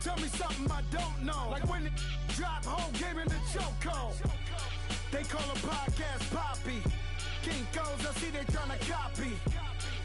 Tell me something I don't know. Like when it drop home, gave in the chokehold. They call a podcast Poppy. Kinkos, I see they tryna copy.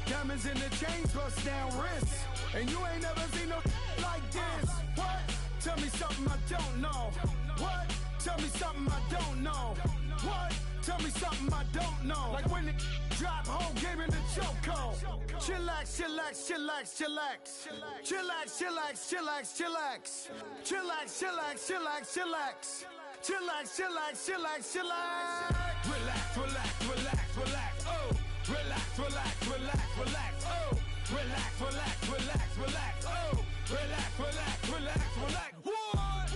Diamonds in the chains, bust down wrists. And you ain't never seen no like this. What? Tell me something I don't know. What? Tell me something I don't know. What? Tell me something I don't know. Like when it drop home, gave in the chokehold. Chillax, chillax, chillax, chillax. Chillax, chillax, chillax, chillax. Chillax, chillax, chillax, chillax. Chillax, chillax, chillax, chillax. Relax, relax, relax, relax. Oh, relax, relax, relax, relax. Oh, relax, relax, relax, relax. Oh, relax, relax, relax, relax. What?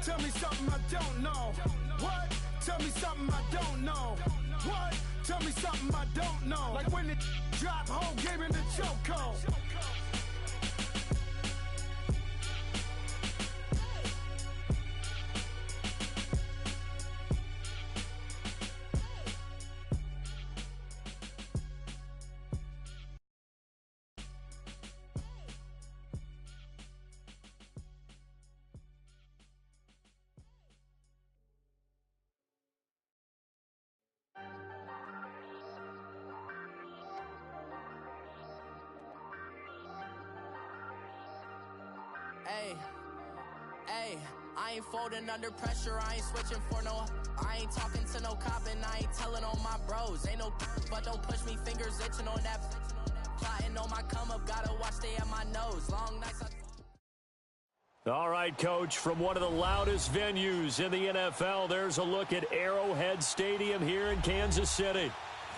Tell me something I don't know. What? Tell me something I don't know. What? Tell me something I don't know. Like when it drop home, gave in the chokehold. Hey, I ain't folding under pressure, I ain't switching for no. I ain't talking to no cop and I ain't telling on my bros. Ain't no but don't push me, fingers itching on that. Plotting on my come up, gotta watch stay at my nose. Long nights All right, Coach, from one of the loudest venues in the NFL, there's a look at Arrowhead Stadium here in Kansas City.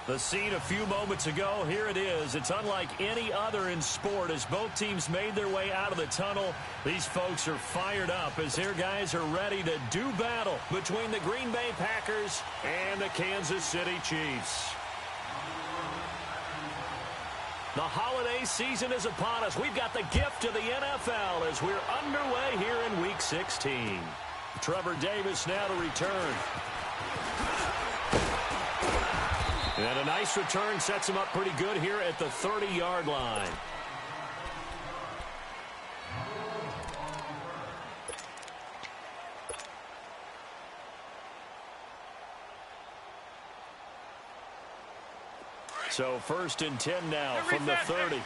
The scene a few moments ago, here it is. It's unlike any other in sport as both teams made their way out of the tunnel. These folks are fired up as their guys are ready to do battle between the Green Bay Packers and the Kansas City Chiefs. The holiday season is upon us. We've got the gift of the NFL as we're underway here in Week 16. Trevor Davis now to return. And a nice return sets him up pretty good here at the 30-yard line. So 1st and 10 now from the 30.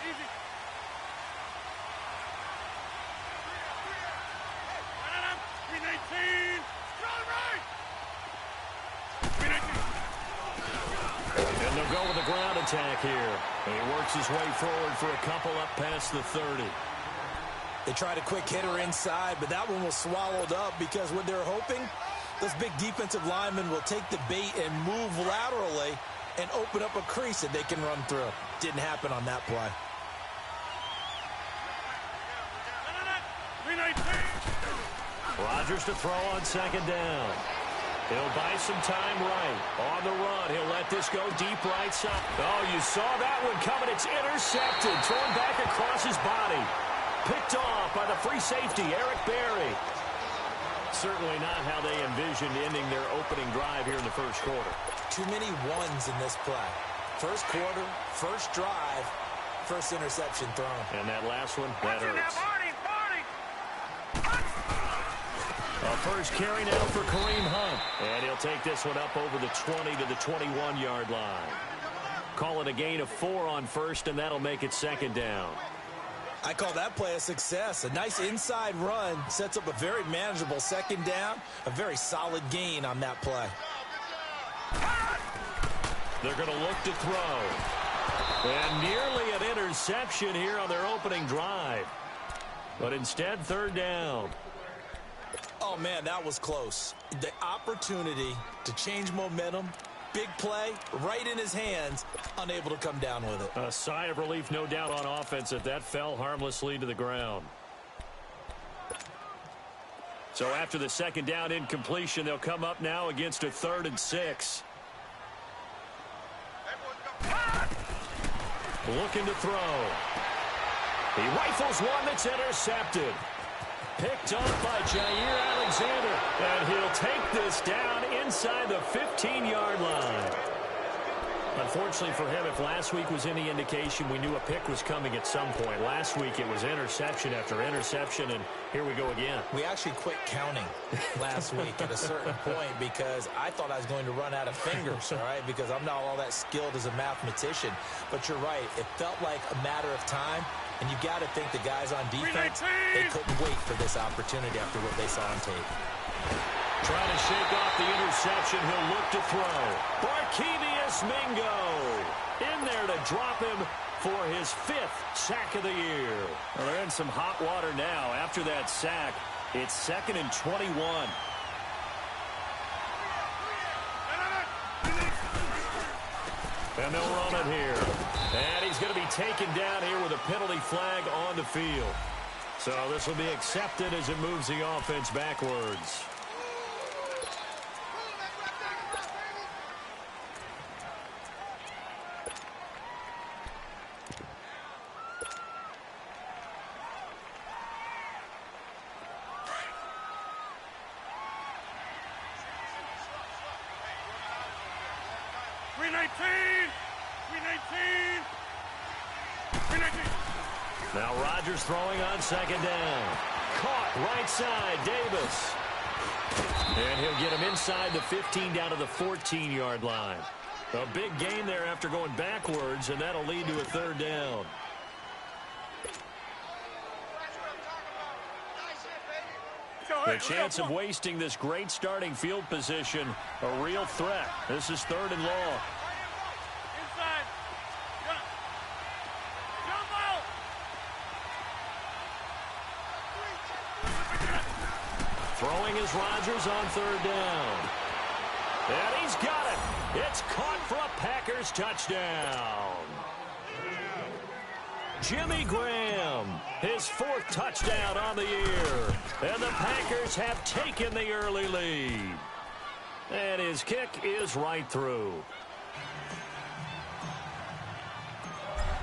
And they'll go with a ground attack here. And he works his way forward for a couple up past the 30. They tried a quick hitter inside, but that one was swallowed up because what they're hoping, those big defensive linemen will take the bait and move laterally and open up a crease that they can run through. Didn't happen on that play. Rodgers to throw on 2nd down. He'll buy some time right. On the run, he'll let this go deep right side. Oh, you saw that one coming. It's intercepted. Thrown back across his body. Picked off by the free safety, Eric Berry. Certainly not how they envisioned ending their opening drive here in the first quarter. Too many ones in this play. First quarter, first drive, first interception thrown. And that last one, that hurts. A first carry now for Kareem Hunt. And he'll take this one up over the 20 to the 21-yard line. Call it a gain of 4 on first, and that'll make it 2nd down. I call that play a success. A nice inside run sets up a very manageable 2nd down. A very solid gain on that play. They're going to look to throw. And nearly an interception here on their opening drive. But instead, 3rd down. Oh, man, that was close. The opportunity to change momentum, big play, right in his hands, unable to come down with it. A sigh of relief, no doubt, on offense if that fell harmlessly to the ground. So after the 2nd down incompletion, they'll come up now against a 3rd and 6. Looking to throw. He rifles one that's intercepted. Picked up by Jair Alexander. And he'll take this down inside the 15-yard line. Unfortunately for him, if last week was any indication, we knew a pick was coming at some point. Last week it was interception after interception, and here we go again. We actually quit counting last week at a certain point because I thought I was going to run out of fingers, all right, because I'm not all that skilled as a mathematician. But you're right. It felt like a matter of time, and you got to think the guys on defense, they couldn't wait for this opportunity after what they saw on tape. Trying to shake off the interception. He'll look to throw. Barkevious Mingo in there to drop him for his 5th sack of the year. Well, they're in some hot water now. After that sack, it's 2nd and 21. And they'll run it here. And he's going to be taken down here with a penalty flag on the field. So this will be accepted as it moves the offense backwards. Now Rodgers throwing on 2nd down. Caught right side, Davis. And he'll get him inside the 15 down to the 14-yard line. A big gain there after going backwards, and that'll lead to a 3rd down. The chance of wasting this great starting field position, a real threat. This is 3rd and long. Throwing is Rodgers on 3rd down. And he's got it. It's caught for a Packers touchdown. Jimmy Graham, his 4th touchdown on the year. And the Packers have taken the early lead. And his kick is right through.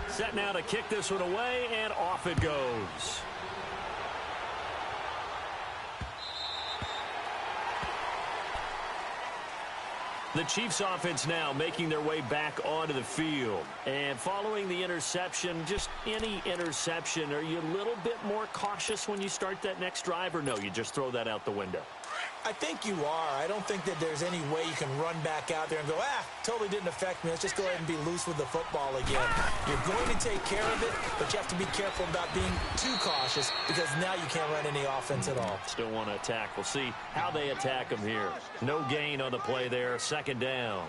Set now to kick this one away, and off it goes. The Chiefs offense now making their way back onto the field. And following the interception, just any interception, are you a little bit more cautious when you start that next drive, or no, you just throw that out the window? I think you are. I don't think that there's any way you can run back out there and go, totally didn't affect me. Let's just go ahead and be loose with the football again. You're going to take care of it, but you have to be careful about being too cautious because now you can't run any offense at all. Still want to attack. We'll see how they attack him here. No gain on the play there. 2nd down.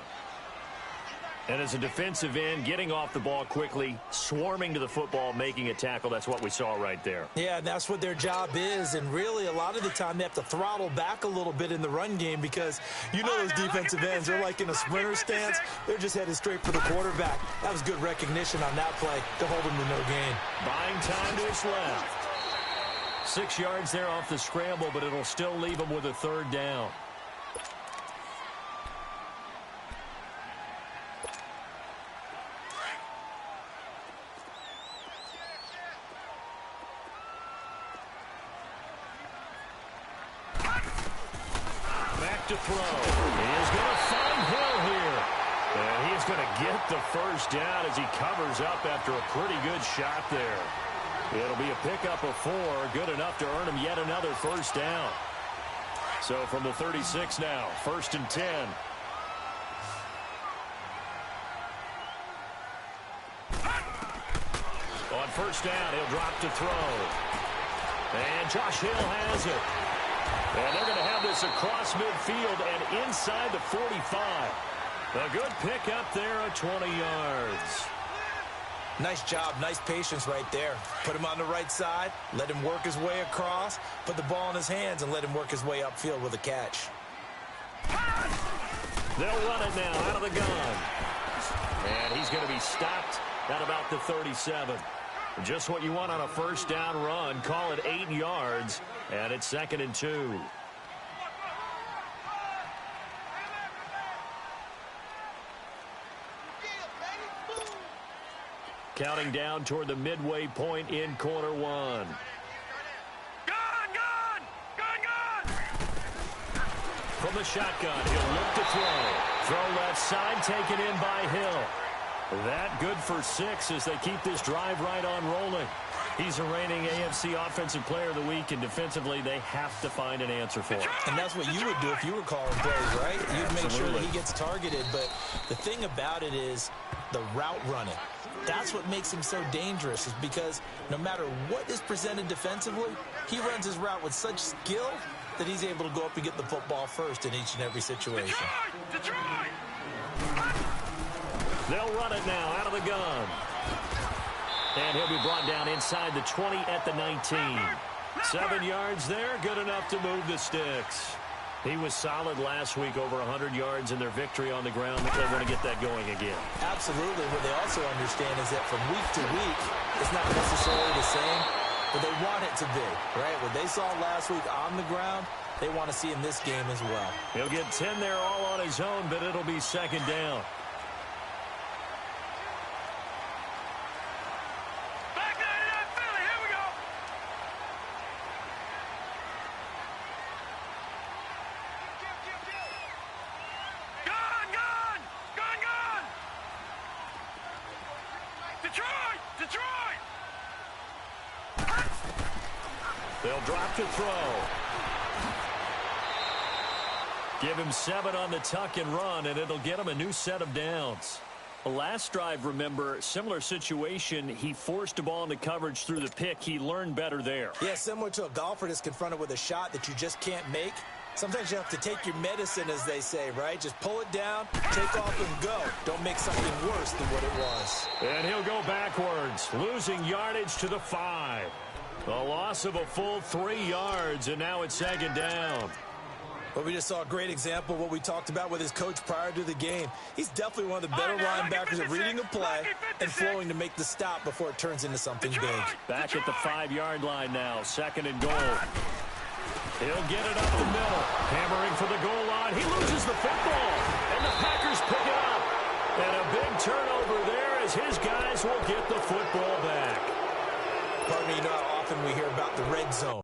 And as a defensive end, getting off the ball quickly, swarming to the football, making a tackle, that's what we saw right there. Yeah, that's what their job is, and really a lot of the time they have to throttle back a little bit in the run game because you know those defensive ends, they're like in a sprinter stance. They're just headed straight for the quarterback. That was good recognition on that play to hold him to no gain. Buying time to his left. 6 yards there off the scramble, but it'll still leave him with a 3rd down. To throw. He is going to find Hill here. And he's going to get the 1st down as he covers up after a pretty good shot there. It'll be a pickup of 4, good enough to earn him yet another 1st down. So from the 36 now, 1st and 10. On 1st down, he'll drop to throw. And Josh Hill has it. And they're going to have this across midfield and inside the 45. A good pickup there at 20 yards. Nice job, nice patience right there. Put him on the right side, let him work his way across, put the ball in his hands, and let him work his way upfield with a catch. They'll run it now out of the gun. And he's going to be stopped at about the 37. Just what you want on a 1st down run. Call it 8 yards, and it's 2nd and 2. Counting down toward the midway point in quarter 1. From the shotgun, he'll look to throw. Throw left side, taken in by Hill. That good for 6 as they keep this drive right on rolling. He's a reigning AFC Offensive Player of the Week, and defensively, they have to find an answer for him. And that's what you would do if you were calling plays, right? You'd make sure that he gets targeted. But the thing about it is the route running. That's what makes him so dangerous, is because no matter what is presented defensively, he runs his route with such skill that he's able to go up and get the football first in each and every situation. Detroit! They'll run it now out of the gun. And he'll be brought down inside the 20 at the 19. 7 yards there, good enough to move the sticks. He was solid last week, over 100 yards in their victory on the ground. They want to get that going again. Absolutely. What they also understand is that from week to week, it's not necessarily the same, but they want it to be, right? What they saw last week on the ground, they want to see in this game as well. He'll get 10 there all on his own, but it'll be second down. They'll drop to throw. Give him 7 on the tuck and run, and it'll get him a new set of downs. The last drive, remember, similar situation. He forced a ball into coverage through the pick. He learned better there. Yeah, similar to a golfer that's confronted with a shot that you just can't make. Sometimes you have to take your medicine, as they say, right? Just pull it down, take off, and go. Don't make something worse than what it was. And he'll go backwards, losing yardage to the 5. A loss of a full 3 yards, and now it's second down. Well, we just saw a great example of what we talked about with his coach prior to the game. He's definitely one of the better linebackers at reading a play and flowing to make the stop before it turns into something big. Back at the 5-yard line now, second and goal. He'll get it up the middle, hammering for the goal line. He loses the football, and the Packers pick it up. And a big turnover there as his guys will get the football back. Pardon me, you know how often we hear about the red zone.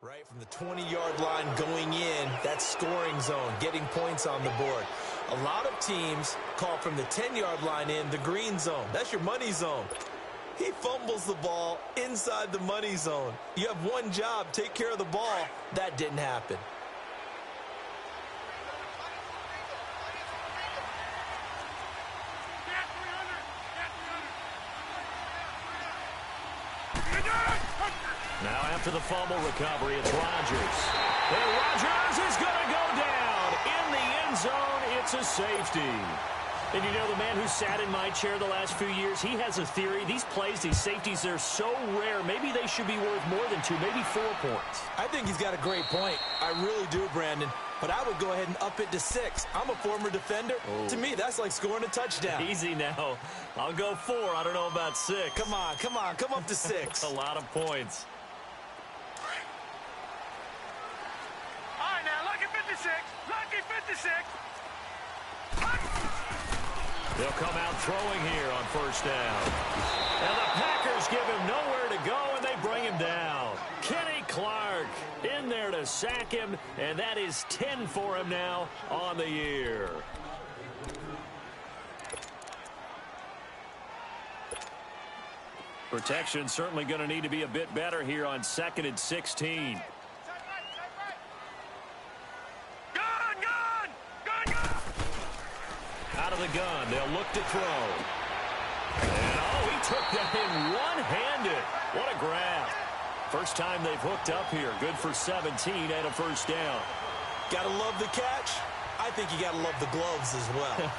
Right from the 20-yard line going in, that's scoring zone, getting points on the board. A lot of teams call from the 10-yard line in the green zone. That's your money zone. He fumbles the ball inside the money zone. You have one job, take care of the ball. That didn't happen. Now after the fumble recovery, it's Rodgers. And Rodgers is going to go down. In the end zone, it's a safety. And you know, the man who sat in my chair the last few years, he has a theory. These plays, these safeties, they're so rare. Maybe they should be worth more than 2, maybe 4 points. I think he's got a great point. I really do, Brandon. But I would go ahead and up it to 6. I'm a former defender. Oh. To me, that's like scoring a touchdown. Easy now. I'll go 4. I don't know about 6. Come on. Come up to 6. A lot of points. All right, now, lucky 56. Lucky 56. They'll come out throwing here on first down. And the Packers give him nowhere to go, and they bring him down. Kenny Clark in there to sack him, and that is 10 for him now on the year. Protection certainly going to need to be a bit better here on 2nd and 16. Out of the gun, they'll look to throw. And, he took that in one-handed. What a grab. First time they've hooked up here. Good for 17 and a first down. Gotta love the catch. I think you gotta love the gloves as well.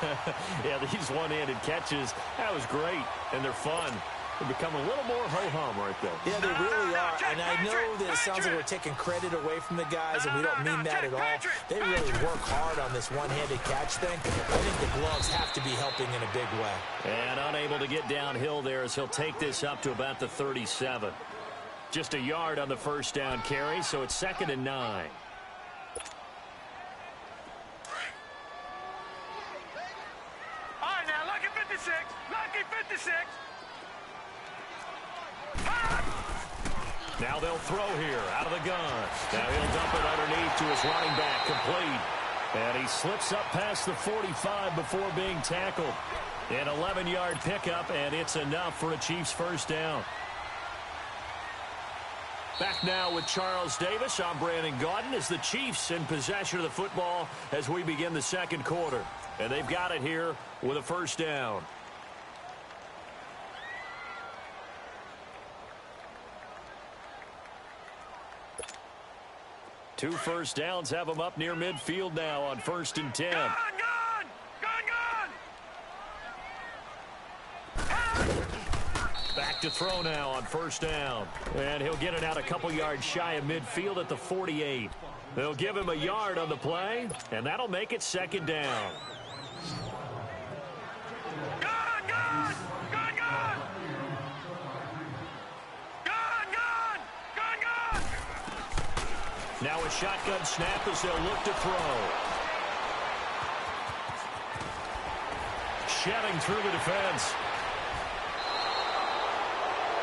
Yeah, these one-handed catches, that was great, and they're fun. They become a little more ho-hum right there. Yeah, they really are. And I know that it sounds like we're taking credit away from the guys, and we don't mean that at all. They really work hard on this one-handed catch thing. I think the gloves have to be helping in a big way. And unable to get downhill there as he'll take this up to about the 37. Just a yard on the first down carry, so it's 2nd and 9. All right, now, lucky 56. Lucky 56. Now they'll throw here out of the gun. Now he'll dump it underneath to his running back, complete. And he slips up past the 45 before being tackled. An 11-yard pickup, and it's enough for a Chiefs first down. Back now with Charles Davis. I'm Brandon Gaudin as the Chiefs in possession of the football as we begin the second quarter. And they've got it here with a first down. Two first downs have them up near midfield now on 1st and 10. Back to throw now on first down. And he'll get it out a couple yards shy of midfield at the 48. They'll give him a yard on the play, and that'll make it second down. Now a shotgun snap as they'll look to throw. Shedding through the defense.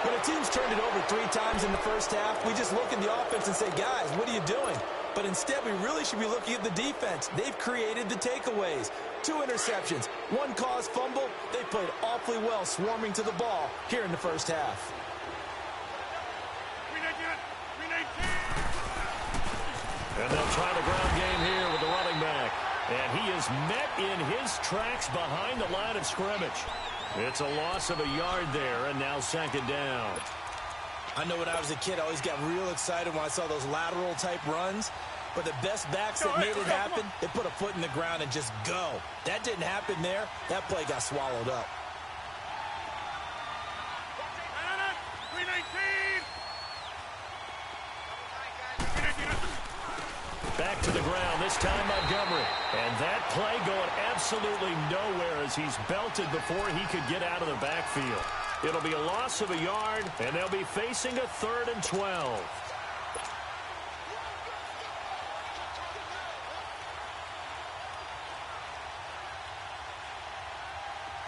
When a team's turned it over 3 times in the first half, we just look at the offense and say, guys, what are you doing? But instead, we really should be looking at the defense. They've created the takeaways. 2 interceptions, 1 caused fumble. They played awfully well swarming to the ball here in the first half. And they'll try the ground game here with the running back. And he is met in his tracks behind the line of scrimmage. It's a loss of a yard there, and now second down. I know when I was a kid, I always got real excited when I saw those lateral-type runs. But the best backs that made it happen, they put a foot in the ground and just go. That didn't happen there. That play got swallowed up. Back to the ground, this time Montgomery. And that play going absolutely nowhere as he's belted before he could get out of the backfield. It'll be a loss of a yard, and they'll be facing a 3rd and 12.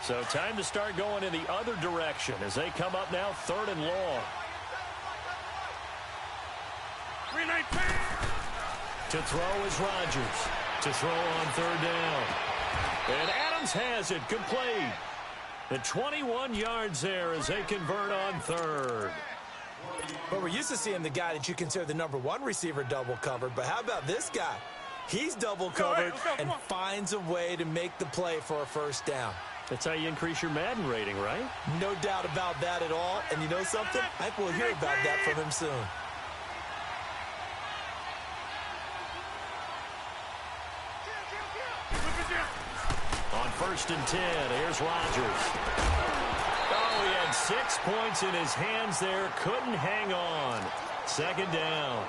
So time to start going in the other direction as they come up now 3rd and long. 319. To throw is Rodgers. To throw on 3rd down. And Adams has it complete. The 21 yards there as they convert on 3rd. Well, we're used to seeing the guy that you consider the #1 receiver double covered. But how about this guy? He's double covered and finds a way to make the play for a first down. That's how you increase your Madden rating, right? No doubt about that at all. And you know something? I think we'll hear about that from him soon. On 1st and 10, here's Rodgers. Oh, he had 6 points in his hands there. Couldn't hang on. Second down.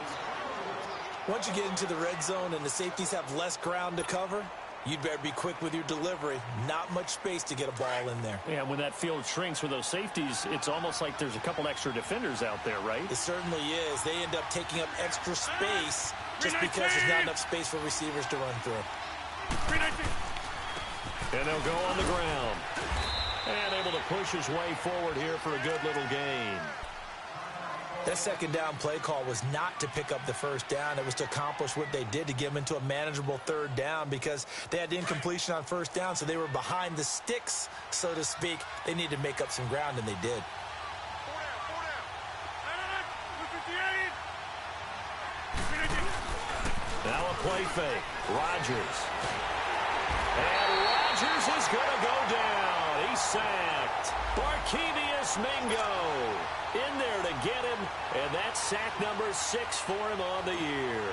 Once you get into the red zone and the safeties have less ground to cover, you'd better be quick with your delivery. Not much space to get a ball in there. Yeah, when that field shrinks with those safeties, it's almost like there's a couple extra defenders out there, right? It certainly is. They end up taking up extra space just because there's not enough space for receivers to run through. And they'll go on the ground. And able to push his way forward here for a good little gain. That second down play call was not to pick up the first down. It was to accomplish what they did to get them into a manageable 3rd down because they had incompletion on first down, so they were behind the sticks, so to speak. They needed to make up some ground, and they did. Now a play fake. Rodgers. And Rodgers is going to go down. He's sacked. Barkevious Mingo in there to get him, and that's sack number 6 for him on the year.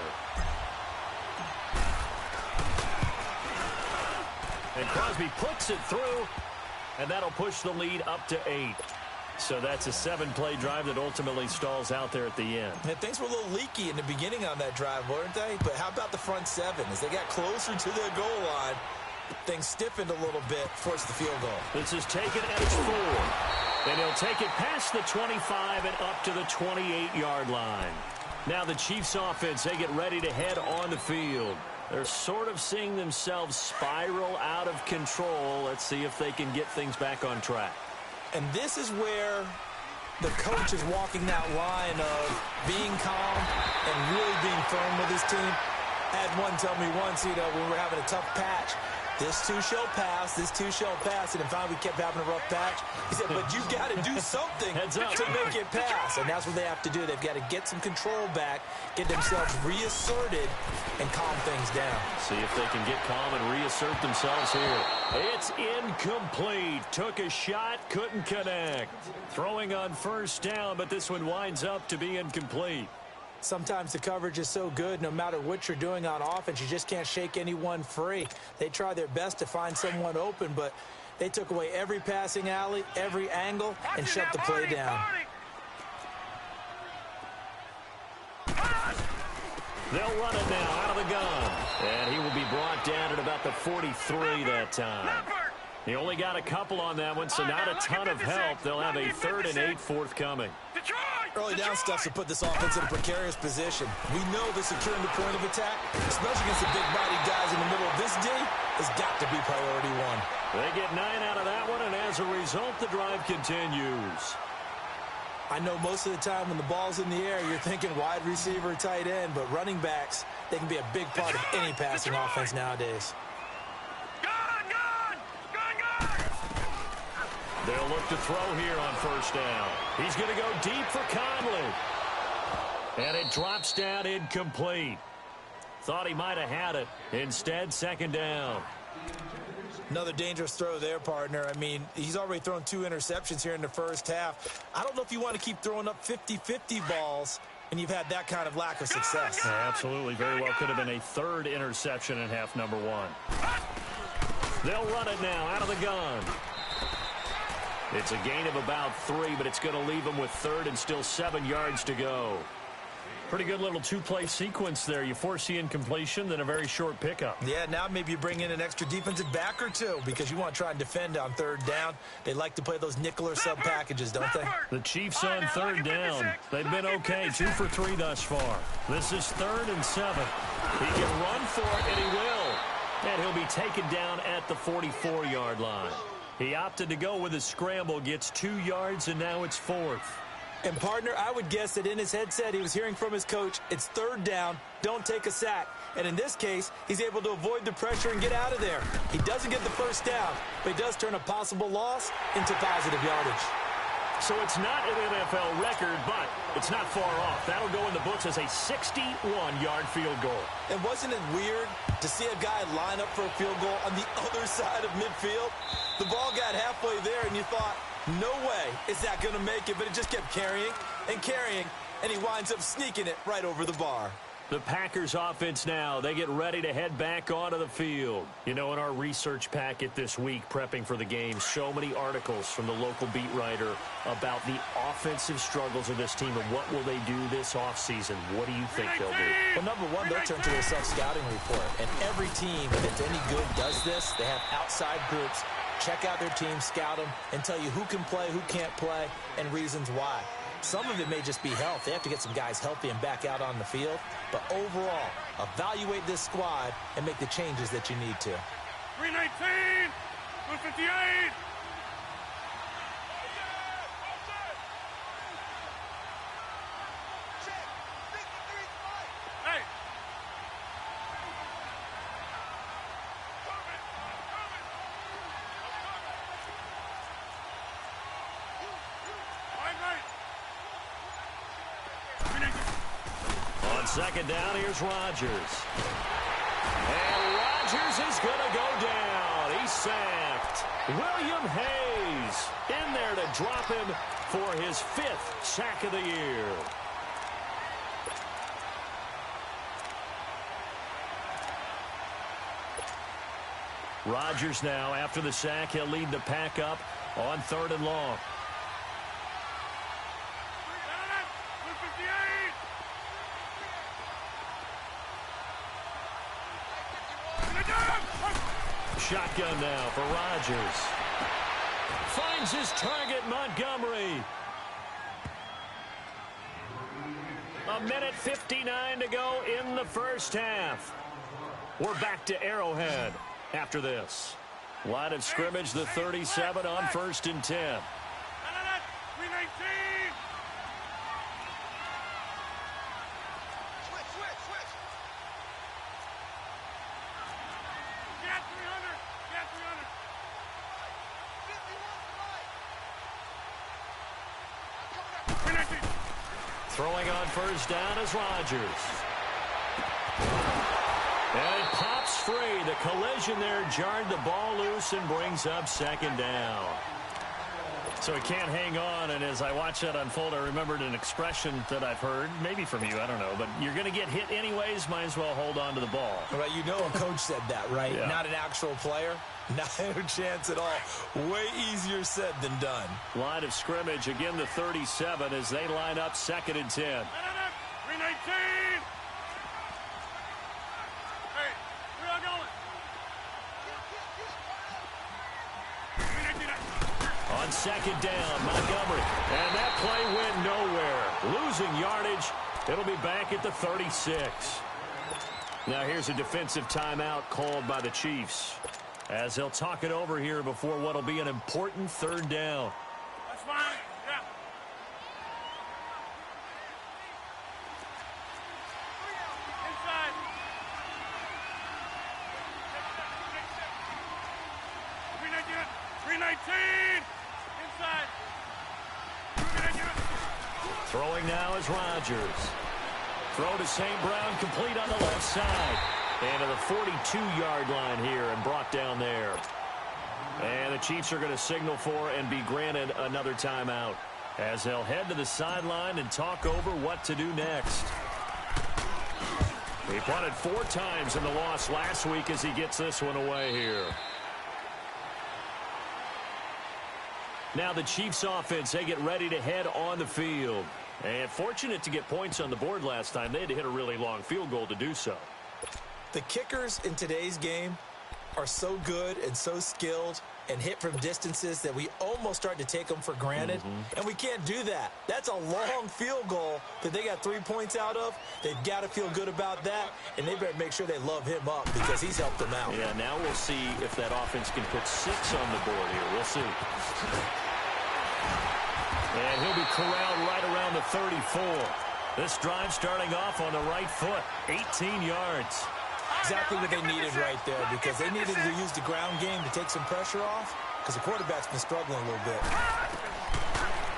And Crosby puts it through, and that'll push the lead up to 8. So that's a 7-play drive that ultimately stalls out there at the end. And things were a little leaky in the beginning on that drive, weren't they? But how about the front 7? As they got closer to the goal line, things stiffened a little bit, forced the field goal. This is taken at its 4. And he'll take it past the 25 and up to the 28-yard line. Now the Chiefs offense, they get ready to head on the field. They're sort of seeing themselves spiral out of control. Let's see if they can get things back on track. And this is where the coach is walking that line of being calm and really being firm with his team. I had one tell me once, when we were having a tough patch, this too shall pass, this too shall pass, and finally we kept having a rough patch. He said, but you've got to do something to make it pass, and that's what they have to do. They've got to get some control back, get themselves reasserted, and calm things down. See if they can get calm and reassert themselves here. It's incomplete. Took a shot, couldn't connect. Throwing on first down, but this one winds up to be incomplete. Sometimes the coverage is so good, no matter what you're doing on offense, you just can't shake anyone free. They try their best to find someone open, but they took away every passing alley, every angle, and shut the play down. They'll run it now out of the gun. And he will be brought down at about the 43 that time. He only got a couple on that one, so not a ton of help. They'll have a 3rd and 8 forthcoming. Early down stuff to put this offense in a precarious position. We know the securing the point of attack, especially against the big-bodied guys in the middle of this D, has got to be priority one. They get 9 out of that one, and as a result, the drive continues. I know most of the time when the ball's in the air, you're thinking wide receiver, tight end, but running backs, they can be a big part of any passing offense nowadays. They'll look to throw here on first down. He's going to go deep for Conley. And it drops down incomplete. Thought he might have had it. Instead, 2nd down. Another dangerous throw there, partner. I mean, he's already thrown 2 interceptions here in the first half. I don't know if you want to keep throwing up 50-50 balls and you've had that kind of lack of success. Yeah, absolutely. Very well could have been a 3rd interception in half number 1. They'll run it now out of the gun. It's a gain of about 3, but it's going to leave them with 3rd and still 7 yards to go. Pretty good little 2-play sequence there. You force the incompletion, then a very short pickup. Yeah, now maybe you bring in an extra defensive back or 2 because you want to try and defend on 3rd down. They like to play those nickel or sub packages, don't they? The Chiefs on 3rd down. They've been okay, 2 for 3 thus far. This is 3rd and 7. He can run for it, and he will. And he'll be taken down at the 44-yard line. He opted to go with a scramble, gets 2 yards, and now it's 4th. And, partner, I would guess that in his headset he was hearing from his coach, it's 3rd down, don't take a sack. And in this case, he's able to avoid the pressure and get out of there. He doesn't get the first down, but he does turn a possible loss into positive yardage. So it's not an NFL record, but it's not far off. That'll go in the books as a 61-yard field goal. And wasn't it weird to see a guy line up for a field goal on the other side of midfield? The ball got halfway there, and you thought, no way is that going to make it, but it just kept carrying, and he winds up sneaking it right over the bar. The Packers offense now, they get ready to head back onto the field. You know, in our research packet this week, prepping for the game, so many articles from the local beat writer about the offensive struggles of this team and what will they do this offseason. What do you think they'll do? Well, number one, they'll turn to their self-scouting report. And every team that's any good does this. They have outside groups. Check out their team, scout them, and tell you who can play, who can't play, and reasons why. Some of it may just be health. They have to get some guys healthy and back out on the field. But overall, evaluate this squad and make the changes that you need to. 319, 258. Hey. On 2nd down, here's Rodgers. And Rodgers is going to go down. He's sacked. William Hayes in there to drop him for his 5th sack of the year. Rodgers now, after the sack, he'll lead the pack up on 3rd and long. Shotgun now for Rodgers. Finds his target, Montgomery. 1:59 to go in the first half. We're back to Arrowhead after this. Line of scrimmage, the 37 on 1st and 10. 319. Throwing on first down is Rodgers. And it pops free. The collision there jarred the ball loose and brings up second down. So he can't hang on, and as I watch that unfold, I remembered an expression that I've heard, maybe from you, I don't know, but you're going to get hit anyways, might as well hold on to the ball. Right, you know a coach said that, right? Yeah. Not an actual player. Not a chance at all. Way easier said than done. Line of scrimmage, again the 37 as they line up 2nd and 10. 319! Hey, where y'all going? On 2nd down, Montgomery. And that play went nowhere. Losing yardage. It'll be back at the 36. Now here's a defensive timeout called by the Chiefs, as they'll talk it over here before what'll be an important 3rd down. That's fine. Yeah. Inside. 319. Inside. Throwing now is Rodgers. Throw to St. Brown, complete on the left side. And to the 42-yard line here and brought down there. And the Chiefs are going to signal for and be granted another timeout, as they'll head to the sideline and talk over what to do next. He punted 4 times in the loss last week as he gets this one away here. Now the Chiefs offense, they get ready to head on the field. And fortunate to get points on the board last time. They had to hit a really long field goal to do so. The kickers in today's game are so good and so skilled and hit from distances that we almost start to take them for granted. And we can't do that. That's a long field goal that they got 3 points out of. They've got to feel good about that, and they better make sure they love him up because he's helped them out. Yeah, now we'll see if that offense can put 6 on the board here. We'll see. And he'll be corralled right around the 34. This drive starting off on the right foot, 18 yards. Exactly what they needed right there, because they needed to use the ground game to take some pressure off, because the quarterback's been struggling a little bit.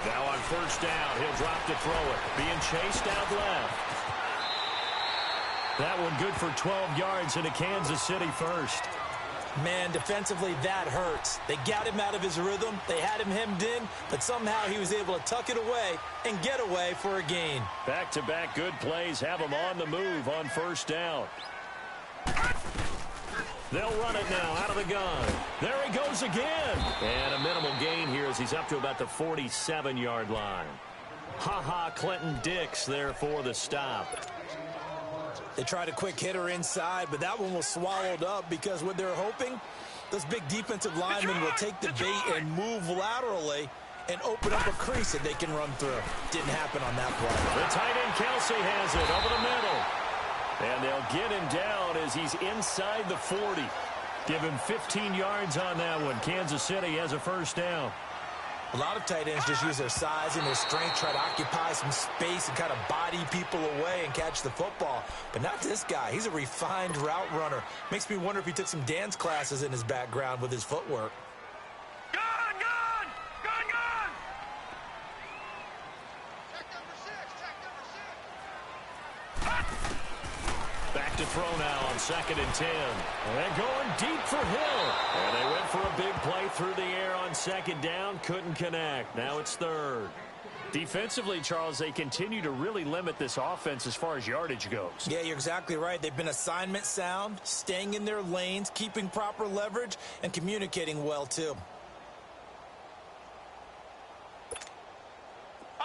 Now on first down, he'll drop to throw it. Being chased out left. That one good for 12 yards into Kansas City first. Man, defensively, that hurts. They got him out of his rhythm. They had him hemmed in, but somehow he was able to tuck it away and get away for a gain. Back-to-back good plays have him on the move on first down. They'll run it now out of the gun. There he goes again. And a minimal gain here as he's up to about the 47-yard line. Clinton Dix there for the stop. They tried a quick hitter inside, but that one was swallowed up because what they're hoping, those big defensive linemen will take the bait and move laterally and open up a crease that they can run through. Didn't happen on that play. The tight end Kelsey has it over the middle. And they'll get him down as he's inside the 40. Give him 15 yards on that one. Kansas City has a first down. A lot of tight ends just use their size and their strength, try to occupy some space and kind of body people away and catch the football. But not this guy. He's a refined route runner. Makes me wonder if he took some dance classes in his background with his footwork. Gun! Check number 6. Back to throw now on 2nd and 10. And they're going deep for Hill. And they went for a big play through the air on 2nd down. Couldn't connect. Now it's 3rd. Defensively, Charles, they continue to really limit this offense as far as yardage goes. Yeah, you're exactly right. They've been assignment sound, staying in their lanes, keeping proper leverage, and communicating well, too.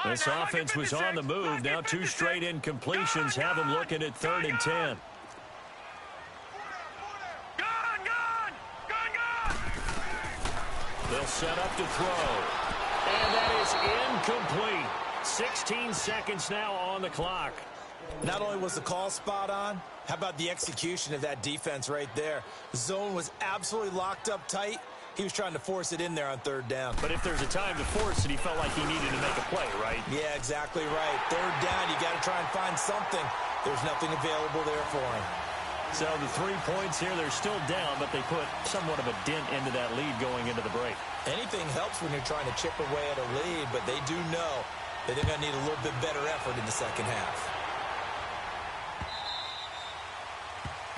This offense was on the move. Now 2 straight incompletions have them looking at 3rd and 10. They'll set up to throw. And that is incomplete. 16 seconds now on the clock. Not only was the call spot on, how about the execution of that defense right there? The zone was absolutely locked up tight. He was trying to force it in there on 3rd down. But if there's a time to force it, he felt like he needed to make a play, right? Yeah, exactly right. 3rd down, you got to try and find something. There's nothing available there for him. So the 3 points here, they're still down, but they put somewhat of a dent into that lead going into the break. Anything helps when you're trying to chip away at a lead, but they do know They're going to need a little bit better effort in the second half.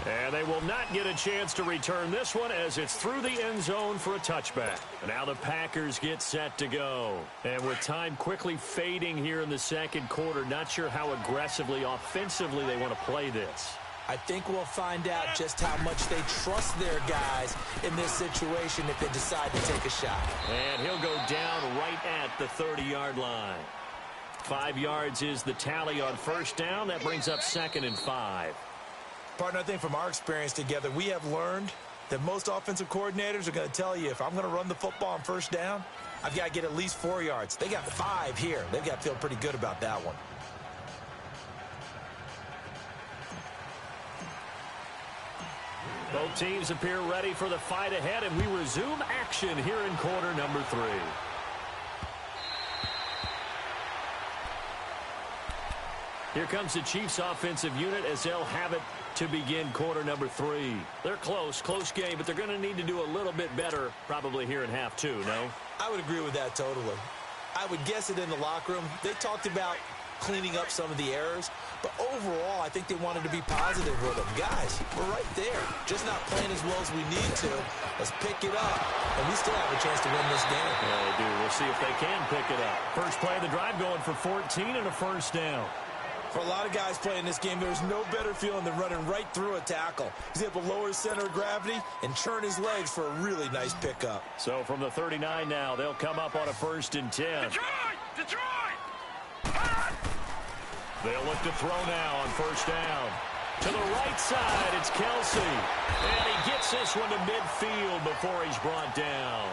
And they will not get a chance to return this one as it's through the end zone for a touchback. Now the Packers get set to go. And with time quickly fading here in the second quarter, not sure how aggressively, offensively they want to play this. I think we'll find out just how much they trust their guys in this situation if they decide to take a shot. And he'll go down right at the 30-yard line. 5 yards is the tally on first down. That brings up 2nd and 5. Partner, I think from our experience together, we have learned that most offensive coordinators are going to tell you, if I'm going to run the football on first down, I've got to get at least 4 yards. They got 5 here. They've got to feel pretty good about that one. Both teams appear ready for the fight ahead, and we resume action here in quarter number 3. Here comes the Chiefs offensive unit as they'll have it to begin quarter number 3. They're close game, but they're going to need to do a little bit better probably here in half 2, no? I would agree with that totally. I would guess it in the locker room. They talked about cleaning up some of the errors, but overall, I think they wanted to be positive with them. Guys, we're right there. Just not playing as well as we need to. Let's pick it up, and we still have a chance to win this game. Yeah, they do. We'll see if they can pick it up. First play of the drive going for 14 and a first down. For a lot of guys playing this game, there's no better feeling than running right through a tackle. He's able to lower his center of gravity and turn his legs for a really nice pickup. So from the 39 now, they'll come up on a 1st and 10. Detroit! They'll look to throw now on first down. To the right side, it's Kelsey. And he gets this one to midfield before he's brought down.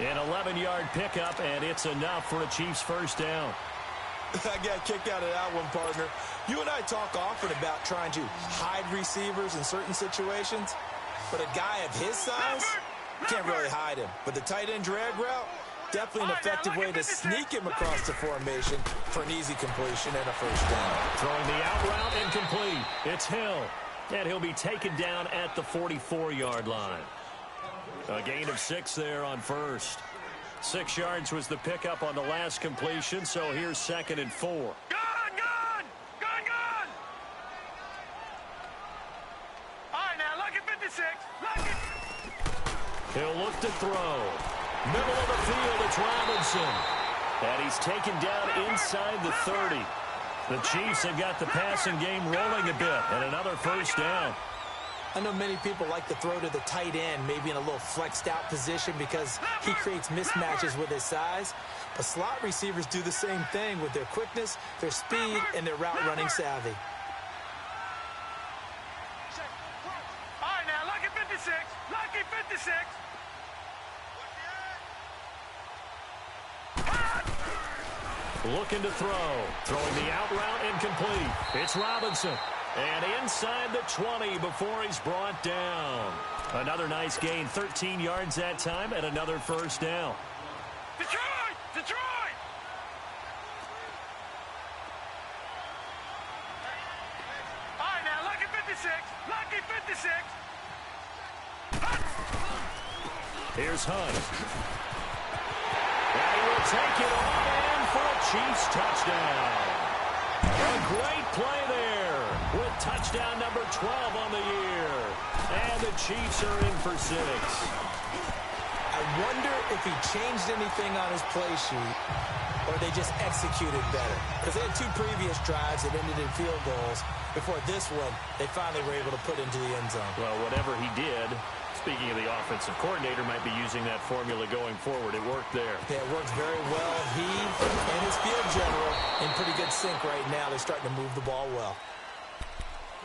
An 11-yard pickup, and it's enough for a Chiefs first down. I got kicked out of that one, partner. You and I talk often about trying to hide receivers in certain situations, but a guy of his size, you can't really hide him. But the tight end drag route, definitely an effective way to sneak him across the formation for an easy completion and a first down. Throwing the out route incomplete. It's Hill, and he'll be taken down at the 44-yard line. A gain of 6 there on first. 6 yards was the pickup on the last completion, so here's 2nd and 4. Gone! All right, now, lucky 56. Lucky. He'll look to throw. Middle of the field, it's Robinson. And he's taken down inside the 30. The Chiefs have got the passing game rolling a bit, and another first down. I know many people like to throw to the tight end, maybe in a little flexed out position because he creates mismatches with his size. But slot receivers do the same thing with their quickness, their speed, and their route running savvy. All right, now, lucky 56. Lucky 56. Looking to throw. Throwing the out route incomplete. It's Robinson. And inside the 20 before he's brought down. Another nice gain, 13 yards that time, and another first down. Detroit! All right, now, lucky 56. Lucky 56. Here's Hunt. And he will take it on in for a Chiefs touchdown. A great play there with touchdown number 12 on the year. And the Chiefs are in for 6. I wonder if he changed anything on his play sheet or they just executed better. Because they had 2 previous drives that ended in field goals. Before this one, they finally were able to put into the end zone. Well, whatever he did, speaking of the offensive coordinator, might be using that formula going forward. It worked there. Yeah, it worked very well. He and his field general in pretty good sync right now. They're starting to move the ball well.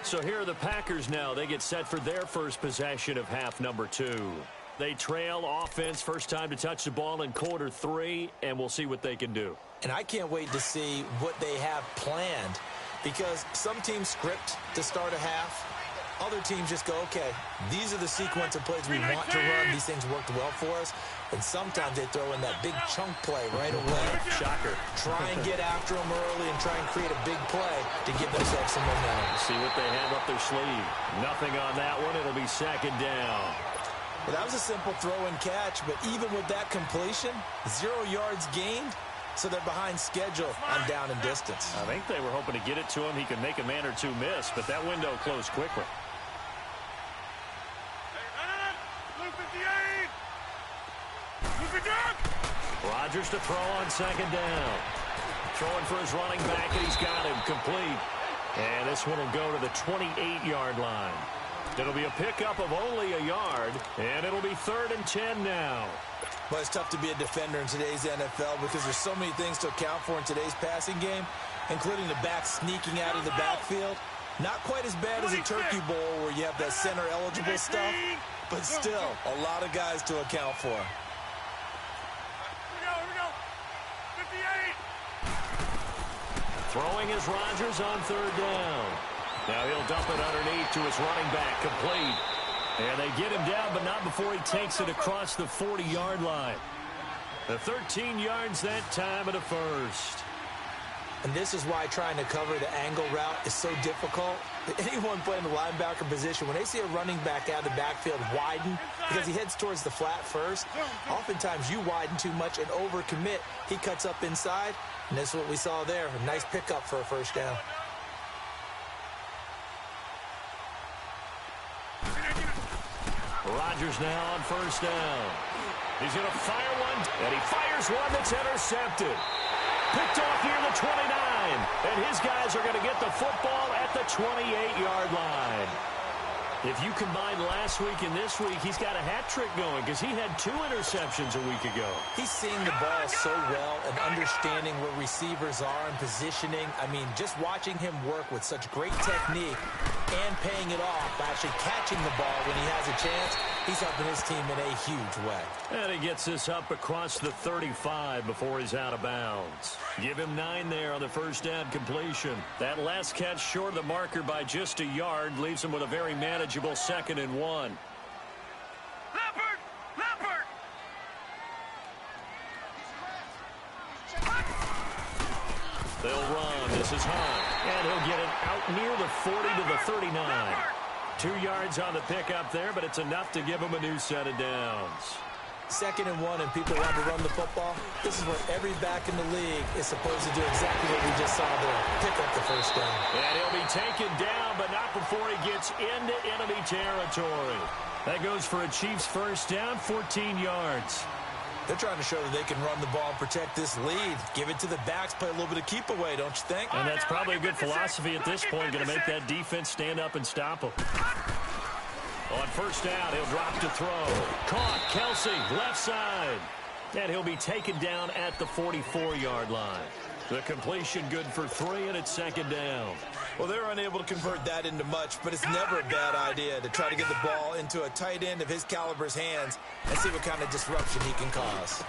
So here are the Packers now. They get set for their first possession of half number 2. They trail offense, first time to touch the ball in quarter 3, and we'll see what they can do. And I can't wait to see what they have planned, because some teams script to start a half. Other teams just go, okay, these are the sequence of plays we want to run. These things worked well for us. And sometimes they throw in that big chunk play right away. Shocker. Try and get after them early and try and create a big play to give themselves some momentum. See what they have up their sleeve. Nothing on that one. It'll be 2nd down. Well, that was a simple throw and catch, but even with that completion, 0 yards gained, so they're behind schedule on down and distance. I think they were hoping to get it to him. He could make a man or two miss, but that window closed quickly. Rodgers to throw on second down. Throwing for his running back, and he's got him complete. And this one will go to the 28-yard line. It'll be a pickup of only a yard, and it'll be 3rd and 10 now. Well, it's tough to be a defender in today's NFL because there's so many things to account for in today's passing game, including the back sneaking out of the backfield. Not quite as bad as a turkey bowl where you have that center-eligible stuff, but still a lot of guys to account for. Throwing is Rodgers on 3rd down. Now he'll dump it underneath to his running back, complete. And they get him down, but not before he takes it across the 40-yard line. The 13 yards that time of the first. And this is why trying to cover the angle route is so difficult. Anyone playing the linebacker position, when they see a running back out of the backfield widen because he heads towards the flat first, oftentimes you widen too much and overcommit. He cuts up inside, and this is what we saw there. A nice pickup for a first down. Rodgers now on 1st down. He's going to fire one, and he fires one that's intercepted. Picked off near the 29, and his guys are going to get the football at the 28-yard line. If you combine last week and this week, he's got a hat trick going because he had 2 interceptions a week ago. He's seeing the ball so well and understanding where receivers are and positioning. I mean, just watching him work with such great technique and paying it off by actually catching the ball when he has a chance, he's helping his team in a huge way. And he gets this up across the 35 before he's out of bounds. Give him 9 there on the first down completion. That last catch short of the marker by just a yard leaves him with a very manageable 2nd and 1. They'll run. This is Hunt. And he'll get it out near the 40 to the 39. 2 yards on the pickup there, but it's enough to give him a new set of downs. 2nd and 1, and people want to run the football. This is where every back in the league is supposed to do exactly what we just saw there. Pick up the first down. And he'll be taken down, but not before he gets into enemy territory. That goes for a Chiefs first down, 14 yards. They're trying to show that they can run the ball and protect this lead. Give it to the backs, play a little bit of keep away, don't you think? And that's probably a good philosophy at this point, going to make that defense stand up and stop them. On first down, he'll drop to throw. Caught, Kelsey, left side. And he'll be taken down at the 44-yard line. The completion good for 3, and it's 2nd down. Well, they're unable to convert that into much, but it's never a bad idea to try to get the ball into a tight end of his caliber's hands and see what kind of disruption he can cause.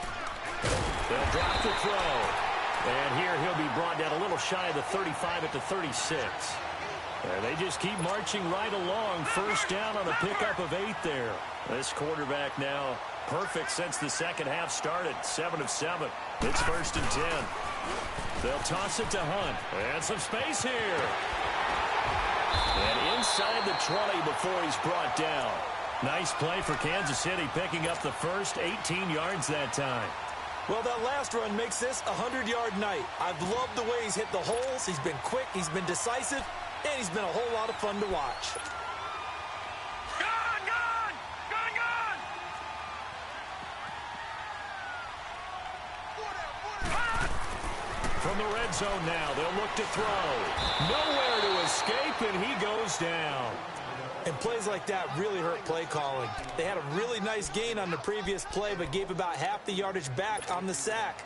They'll drop to throw. And here he'll be brought down a little shy of the 35 at the 36. And they just keep marching right along. First down on a pickup of 8 there. This quarterback now perfect since the second half started. 7 of 7. It's 1st and 10. They'll toss it to Hunt. And some space here. And inside the 20 before he's brought down. Nice play for Kansas City, picking up the first 18 yards that time. Well, that last run makes this a 100-yard night. I've loved the way he's hit the holes. He's been quick. He's been decisive. And he's been a whole lot of fun to watch. From the red zone now, they'll look to throw. Nowhere to escape, and he goes down. And plays like that really hurt play calling. They had a really nice gain on the previous play, but gave about half the yardage back on the sack.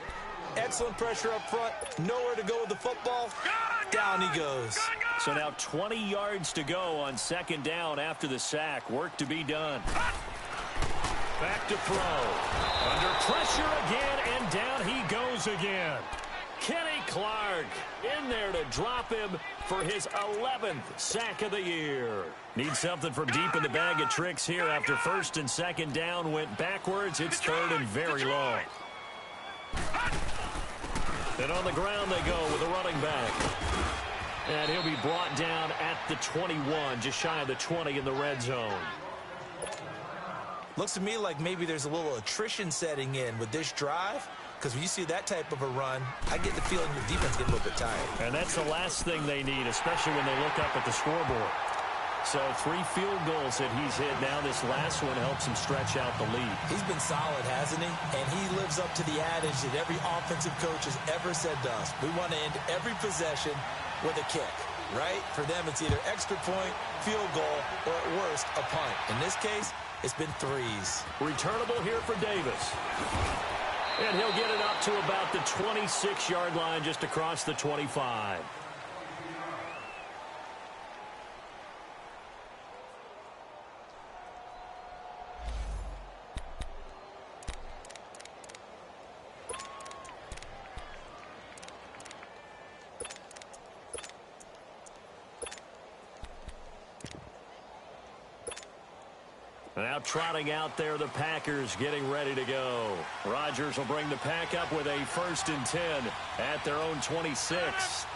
Excellent pressure up front. Nowhere to go with the football. Down he goes. So now 20 yards to go on 2nd down after the sack. Work to be done. Back to throw. Under pressure again, and down he goes again. Kenny Clark in there to drop him for his 11th sack of the year. Needs something from deep in the bag of tricks here after 1st and 2nd down went backwards. It's 3rd and very long. And on the ground they go with a running back. And he'll be brought down at the 21, just shy of the 20 in the red zone. Looks to me like maybe there's a little attrition setting in with this drive. because when you see that type of a run, I get the feeling your defense get a little bit tired. And that's the last thing they need, especially when they look up at the scoreboard. So 3 field goals that he's hit now. This last one helps him stretch out the lead. He's been solid, hasn't he? And he lives up to the adage that every offensive coach has ever said to us. We want to end every possession with a kick, right? For them, it's either extra point, field goal, or at worst, a punt. In this case, it's been 3s. Returnable here for Davis. And he'll get it up to about the 26-yard line, just across the 25. Now trotting out there, the Packers getting ready to go. Rodgers will bring the pack up with a 1st and 10 at their own 26.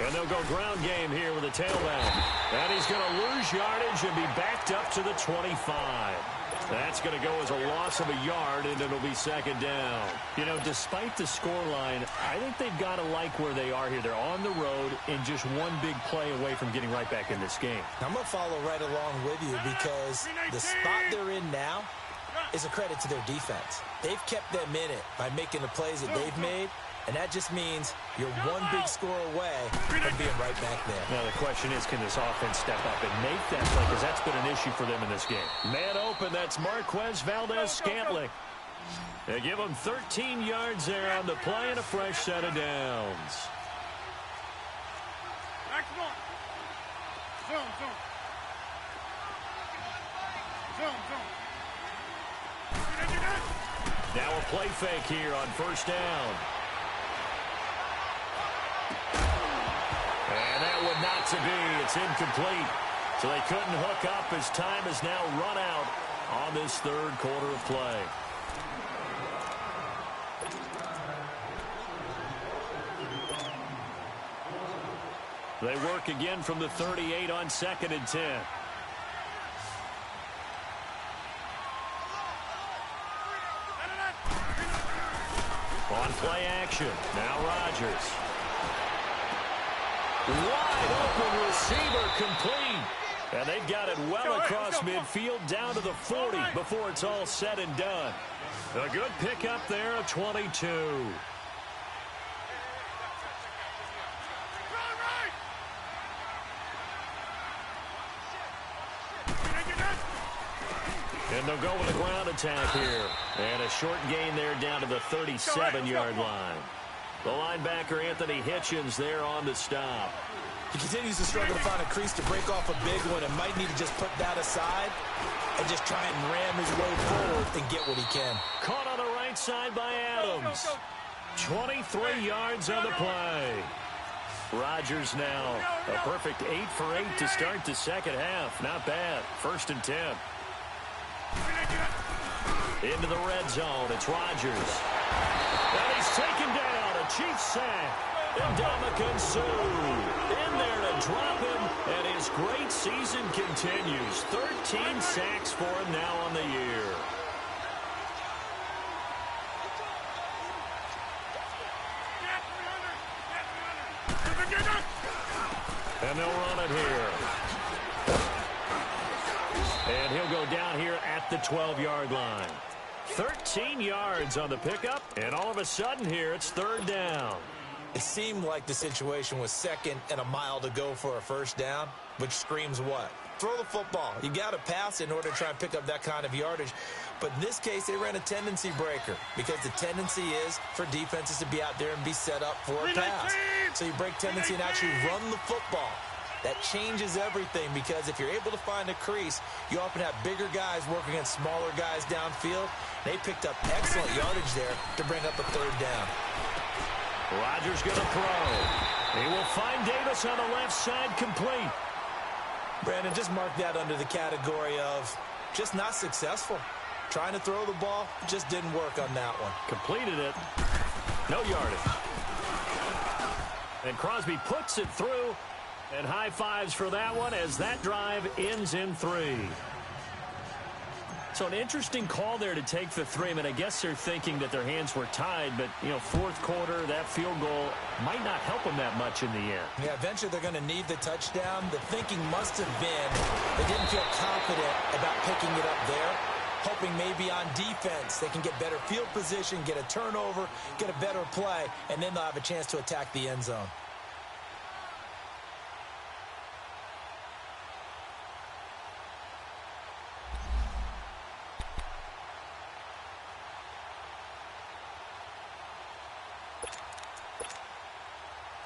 And they'll go ground game here with a tailback. And he's going to lose yardage and be backed up to the 25. That's going to go as a loss of a yard, and it'll be 2nd down. You know, despite the scoreline, I think they've got to like where they are here. They're on the road and just one big play away from getting right back in this game. I'm going to follow right along with you because the spot they're in now is a credit to their defense. They've kept them in it by making the plays that they've made, and that just means you're one big score away from being right back there. Now the question is, can this offense step up and make that play? Because that's been an issue for them in this game. Man open, that's Marquez Valdez-Scantling. They give him 13 yards there on the play and a fresh set of downs. Now a play fake here on 1st down. And that one not to be. It's incomplete. So they couldn't hook up as time has now run out on this 3rd quarter of play. They work again from the 38 on 2nd and 10. On play action. Now Rodgers. Wide open receiver complete. And they've got it well across midfield down to the 40 before it's all said and done. A good pickup there of 22. And they'll go with a ground attack here. And a short gain there down to the 37-yard line. The linebacker, Anthony Hitchens, there on the stop. He continues to struggle to find a crease to break off a big one and might need to just put that aside and just try and ram his way forward and get what he can. Caught on the right side by Adams. 23 yards on the play. Rodgers now a perfect 8 for 8 to start the 2nd half. Not bad. 1st and 10. Into the red zone. It's Rodgers. And he's taken down. A Chiefs sack. And Ndamukong Suh in there to drop him. And his great season continues. 13 sacks for him now on the year. And they'll run it here. And he'll go down here at the 12-yard line. 13 yards on the pickup, and all of a sudden here it's 3rd down. It seemed like the situation was 2nd and a mile to go for a 1st down, which screams what? Throw the football. You got to pass in order to try and pick up that kind of yardage. But in this case, they ran a tendency breaker because the tendency is for defenses to be out there and be set up for a pass. So you break tendency and actually run the football. That changes everything because if you're able to find a crease, you often have bigger guys working against smaller guys downfield. They picked up excellent yardage there to bring up a 3rd down. Rodgers going to throw. He will find Davis on the left side complete. Brandon, just mark that under the category of just not successful. Trying to throw the ball, just didn't work on that one. Completed it. No yardage. And Crosby puts it through. And high fives for that one as that drive ends in 3. So so an interesting call there to take the 3. I mean, I guess they're thinking that their hands were tied, but, you know, fourth quarter, that field goal might not help them that much in the end. Yeah, eventually they're going to need the touchdown. The thinking must have been they didn't feel confident about picking it up there, hoping maybe on defense they can get better field position, get a turnover, get a better play, and then they'll have a chance to attack the end zone.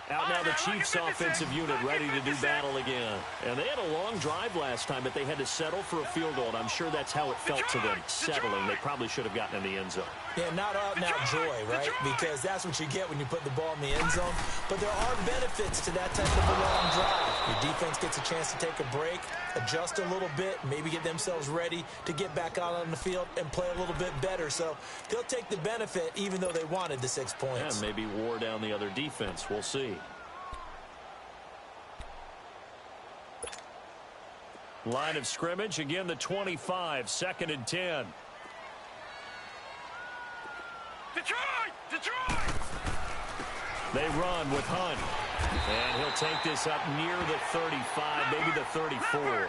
Out now the Chiefs offensive unit ready to do battle again. And they had a long drive last time, but they had to settle for a field goal, and I'm sure that's how it felt to them, settling. They probably should have gotten in the end zone. Yeah, not out and out joy, right? Because that's what you get when you put the ball in the end zone. But there are benefits to that type of a long drive. Your defense gets a chance to take a break, adjust a little bit, maybe get themselves ready to get back out on the field and play a little bit better. So they'll take the benefit even though they wanted the 6 points. Yeah, maybe wore down the other defense. We'll see. Line of scrimmage, again the 25, 2nd and 10. Detroit! Detroit! They run with Hunt. And he'll take this up near the 35, maybe the 34.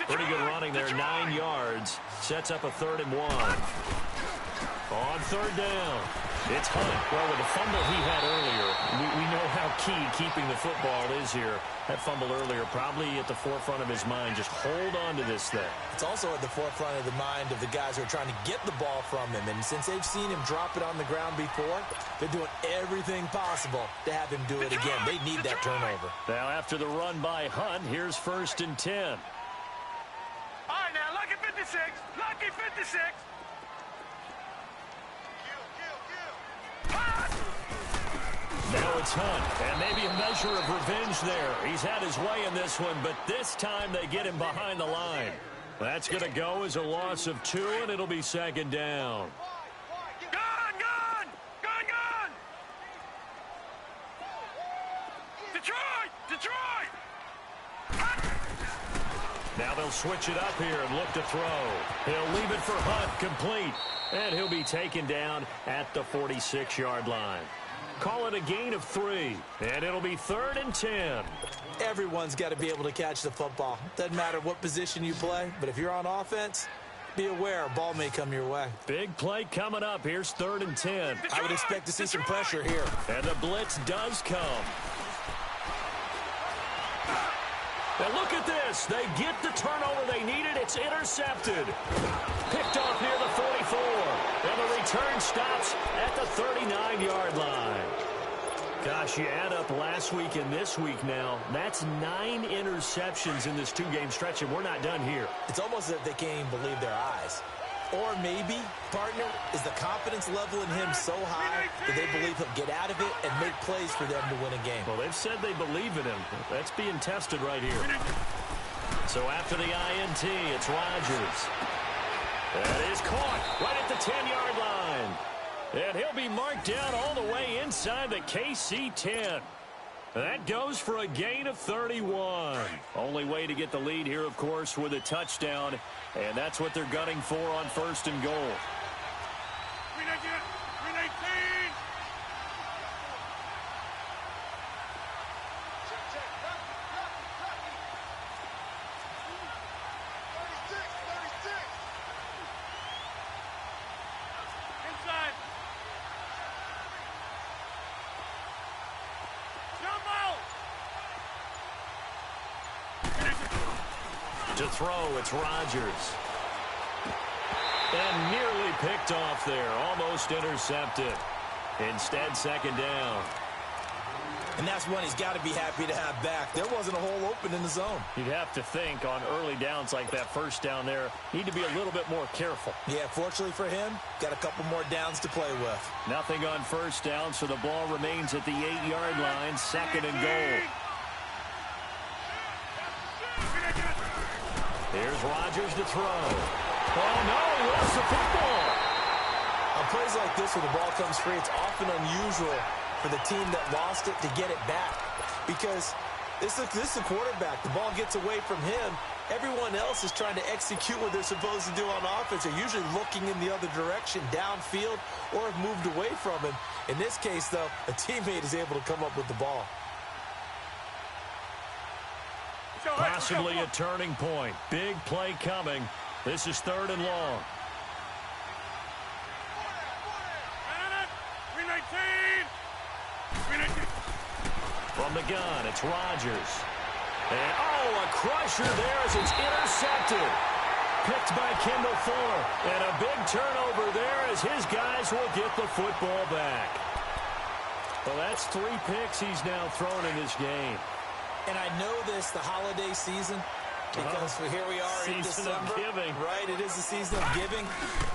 Pretty good running there, 9 yards. Sets up a 3rd and 1. On 3rd down, it's Hunt. Well, with the fumble he had earlier, we know how key keeping the football is here. That fumble earlier probably at the forefront of his mind. Just hold on to this thing. It's also at the forefront of the mind of the guys who are trying to get the ball from him. And since they've seen him drop it on the ground before, they're doing everything possible to have him do it again. They need that turnover. Now after the run by Hunt, here's 1st and 10. All right, now, lucky 56. Lucky 56. Now it's Hunt, and maybe a measure of revenge there. He's had his way in this one, but this time they get him behind the line. That's going to go as a loss of 2, and it'll be 2nd down. Gone, gone! Gone, gone! Detroit! Detroit! Now they'll switch it up here and look to throw. He'll leave it for Hunt, complete. And he'll be taken down at the 46-yard line. Call it a gain of 3, and it'll be 3rd and 10. Everyone's got to be able to catch the football. Doesn't matter what position you play, but if you're on offense, be aware a ball may come your way. Big play coming up. Here's 3rd and 10. I would expect to see some pressure here. And the blitz does come. Now look at this. They get the turnover they needed. It's intercepted. Picked off near the 44. And the return stops at the 39-yard line. Gosh, you add up last week and this week now. That's 9 interceptions in this 2-game stretch, and we're not done here. It's almost as if they can't even believe their eyes. Or maybe, partner, is the confidence level in him so high that they believe he'll get out of it and make plays for them to win a game. Well, they've said they believe in him. That's being tested right here. So after the INT, it's Rodgers. That is caught right at the 10-yard line. And he'll be marked down all the way inside the KC 10. That goes for a gain of 31. Only way to get the lead here, of course, with a touchdown. And that's what they're gunning for on 1st and goal. 319. Inside. To throw, it's Rodgers. And nearly picked off there. Almost intercepted. Instead, 2nd down. And that's one he's got to be happy to have back. There wasn't a hole open in the zone. You'd have to think on early downs like that 1st down there, need to be a little bit more careful. Yeah, fortunately for him, got a couple more downs to play with. Nothing on 1st down, so the ball remains at the 8-yard line. 2nd and goal. Here's Rodgers to throw. Oh, no, he lost the football. On plays like this where the ball comes free, it's often unusual for the team that lost it to get it back. Because this is the quarterback. The ball gets away from him, Everyone else is trying to execute what they're supposed to do on offense. They're usually looking in the other direction, downfield, or have moved away from him. In this case, though, a teammate is able to come up with the ball. Possibly a turning point. Big play coming. This is 3rd and long. From the gun, it's Rodgers. And, a crusher there as it's intercepted. Picked by Kendall Fuller. And a big turnover there as his guys will get the football back. Well, that's 3 picks he's now thrown in this game. And I know this, the holiday season, because here we are in December. Season of giving. Right, it is the season of giving.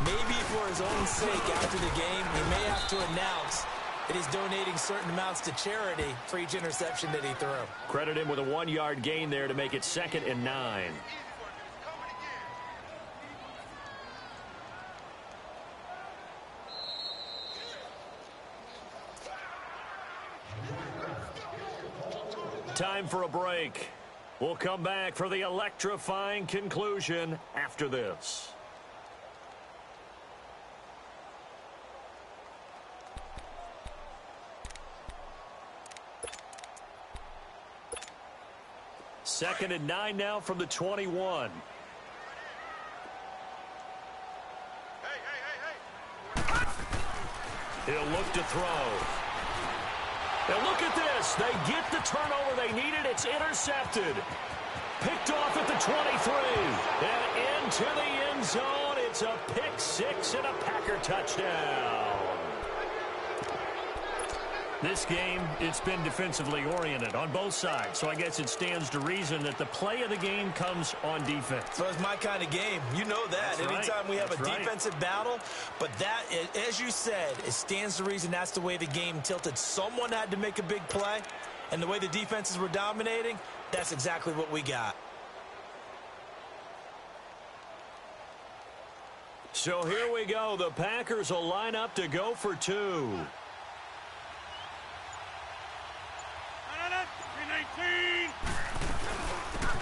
Maybe for his own sake after the game, he may have to announce that he's donating certain amounts to charity for each interception that he threw. Credit him with a 1-yard gain there to make it 2nd and 9. Time for a break. We'll come back for the electrifying conclusion after this. Second and 9 now from the 21. He'll look to throw. Now look at this. They get the turnover they needed. It's intercepted. Picked off at the 23. And into the end zone. It's a pick 6 and a Packer touchdown. This game, it's been defensively oriented on both sides. So I guess it stands to reason that the play of the game comes on defense. So it's my kind of game. You know that. That's Anytime right. we have That's a right. defensive battle. But that, as you said, it stands to reason that's the way the game tilted. Someone had to make a big play. And the way the defenses were dominating, that's exactly what we got. So here we go. The Packers will line up to go for 2.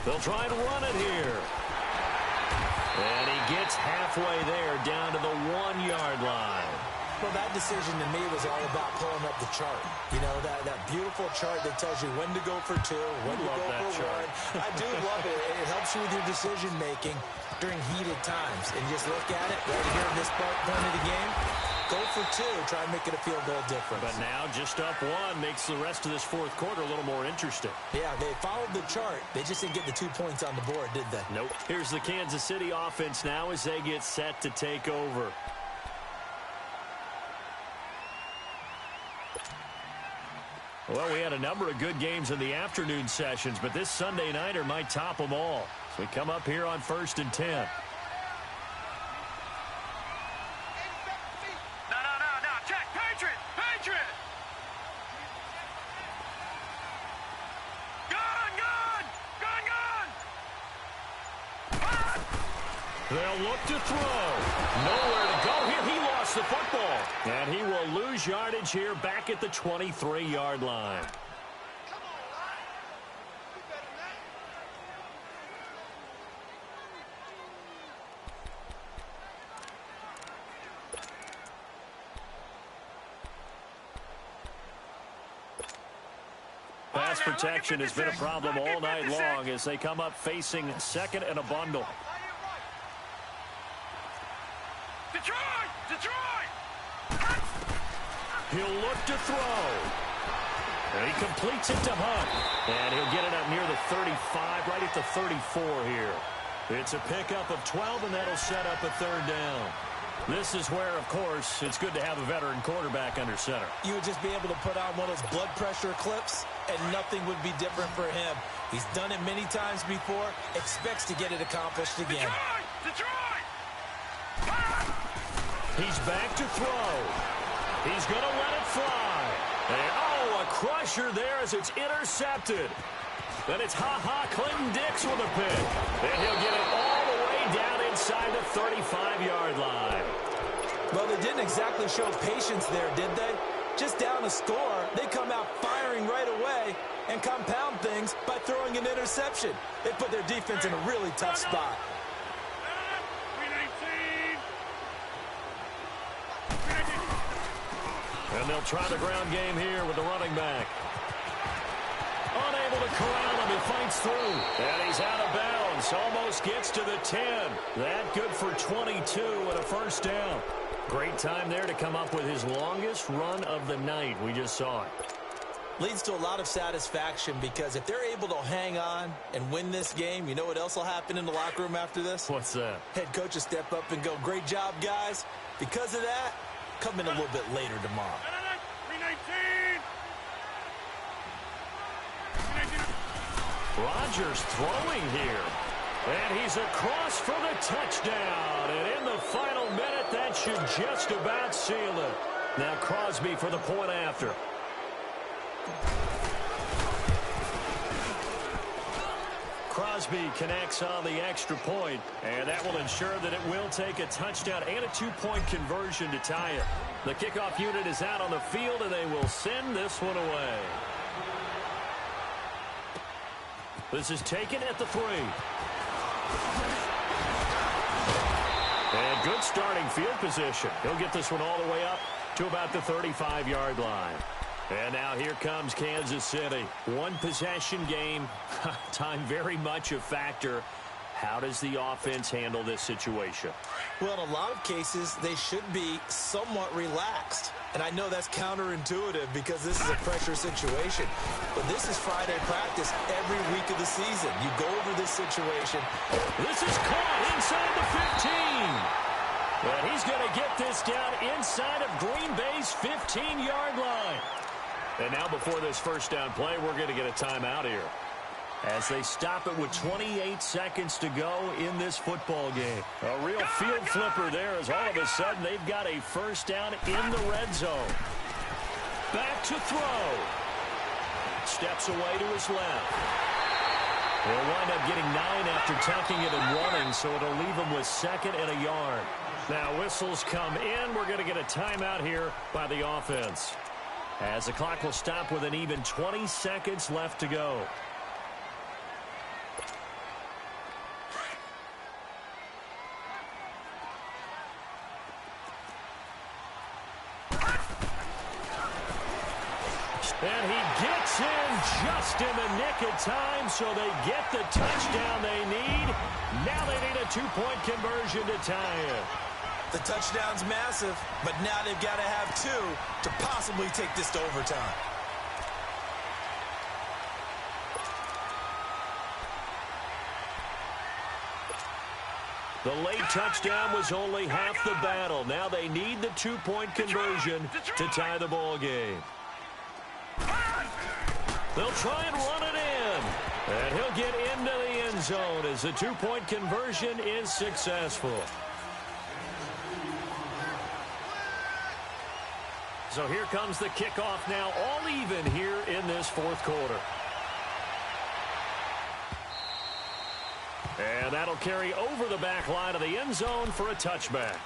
They'll try and run it here. And he gets halfway there down to the 1-yard line. Well, that decision to me was all about pulling up the chart. You know, that beautiful chart that tells you when to go for 2, when to go for 1. I do love it. It helps you with your decision-making during heated times. And just look at it right here in this point of the game. Go for 2, try and make it a field goal difference. But now just up 1 makes the rest of this 4th quarter a little more interesting. Yeah, they followed the chart. They just didn't get the 2 points on the board, did they? Nope. Here's the Kansas City offense now as they get set to take over. Well, we had a number of good games in the afternoon sessions, but this Sunday nighter might top them all. So we come up here on 1st and 10. They'll look to throw. Nowhere to go here. He lost the football. And he will lose yardage here back at the 23-yard line. Pass protection has been a problem all night long as they come up facing 2nd and a bundle. He'll look to throw. And he completes it to Hunt. And he'll get it up near the 35, right at the 34 here. It's a pickup of 12, and that'll set up a 3rd down. This is where, of course, it's good to have a veteran quarterback under center. You would just be able to put on one of those blood pressure clips, and nothing would be different for him. He's done it many times before, expects to get it accomplished again. He's back to throw. He's going to let it fly. And, a crusher there as it's intercepted. Then it's Clinton Dix with a pick. And he'll get it all the way down inside the 35-yard line. Well, they didn't exactly show patience there, did they? Just down a score, they come out firing right away and compound things by throwing an interception. They put their defense in a really tough spot. And they'll try the ground game here with the running back. Unable to corral him. He fights through. And he's out of bounds. Almost gets to the 10. That good for 22 and a first down. Great time there to come up with his longest run of the night. We just saw it. Leads to a lot of satisfaction because if they're able to hang on and win this game, you know what else will happen in the locker room after this? What's that? Head coach will step up and go, great job, guys. Because of that, come in a little bit later tomorrow. Rodgers throwing here. And he's across for the touchdown. And in the final minute, that should just about seal it. Now Crosby for the point after. Crosby connects on the extra point, and that will ensure that it will take a touchdown and a two-point conversion to tie it. The kickoff unit is out on the field, and they will send this one away. This is taken at the 3. And good starting field position. He'll get this one all the way up to about the 35-yard line. And now here comes Kansas City. One possession game. Time very much a factor. How does the offense handle this situation? Well, in a lot of cases, they should be somewhat relaxed. And I know that's counterintuitive because this is a pressure situation. But this is Friday practice every week of the season. You go over this situation. This is caught inside the 15. And he's going to get this down inside of Green Bay's 15-yard line. And now before this first down play, we're going to get a timeout here as they stop it with 28 seconds to go in this football game. A real field flipper there as all of a sudden they've got a first down in the red zone. Back to throw. Steps away to his left. They'll wind up getting 9 after tucking it and running, so it'll leave him with 2nd and a yard. Now whistles come in. We're going to get a timeout here by the offense, as the clock will stop with an even 20 seconds left to go. And he gets in just in the nick of time, so they get the touchdown they need. Now they need a 2-point conversion to tie it. The touchdown's massive, but now they've got to have 2 to possibly take this to overtime. The late touchdown was only half the battle. Now they need the 2-point conversion to tie the ball game. They'll try and run it in. And he'll get into the end zone as the 2-point conversion is successful. So here comes the kickoff now, all even here in this fourth quarter. And that'll carry over the back line of the end zone for a touchback.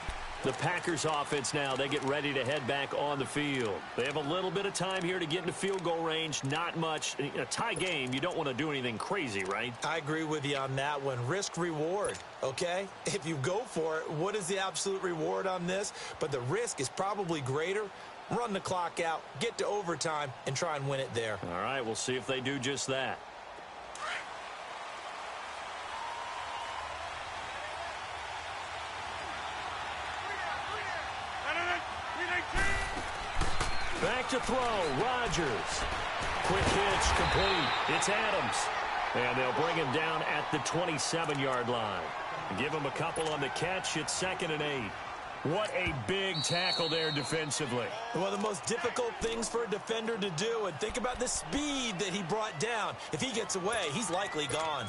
The Packers offense now, they get ready to head back on the field. They have a little bit of time here to get into field goal range, not much. In a tie game, you don't want to do anything crazy, right? I agree with you on that one. Risk-reward, okay? If you go for it, what is the absolute reward on this? But the risk is probably greater. Run the clock out, get to overtime, and try and win it there. All right, we'll see if they do just that. Back to throw, Rodgers. Quick hitch, complete. It's Adams. And they'll bring him down at the 27-yard line. Give him a couple on the catch. It's 2nd and 8. What a big tackle there defensively. One of the most difficult things for a defender to do. And think about the speed that he brought down. If he gets away, he's likely gone.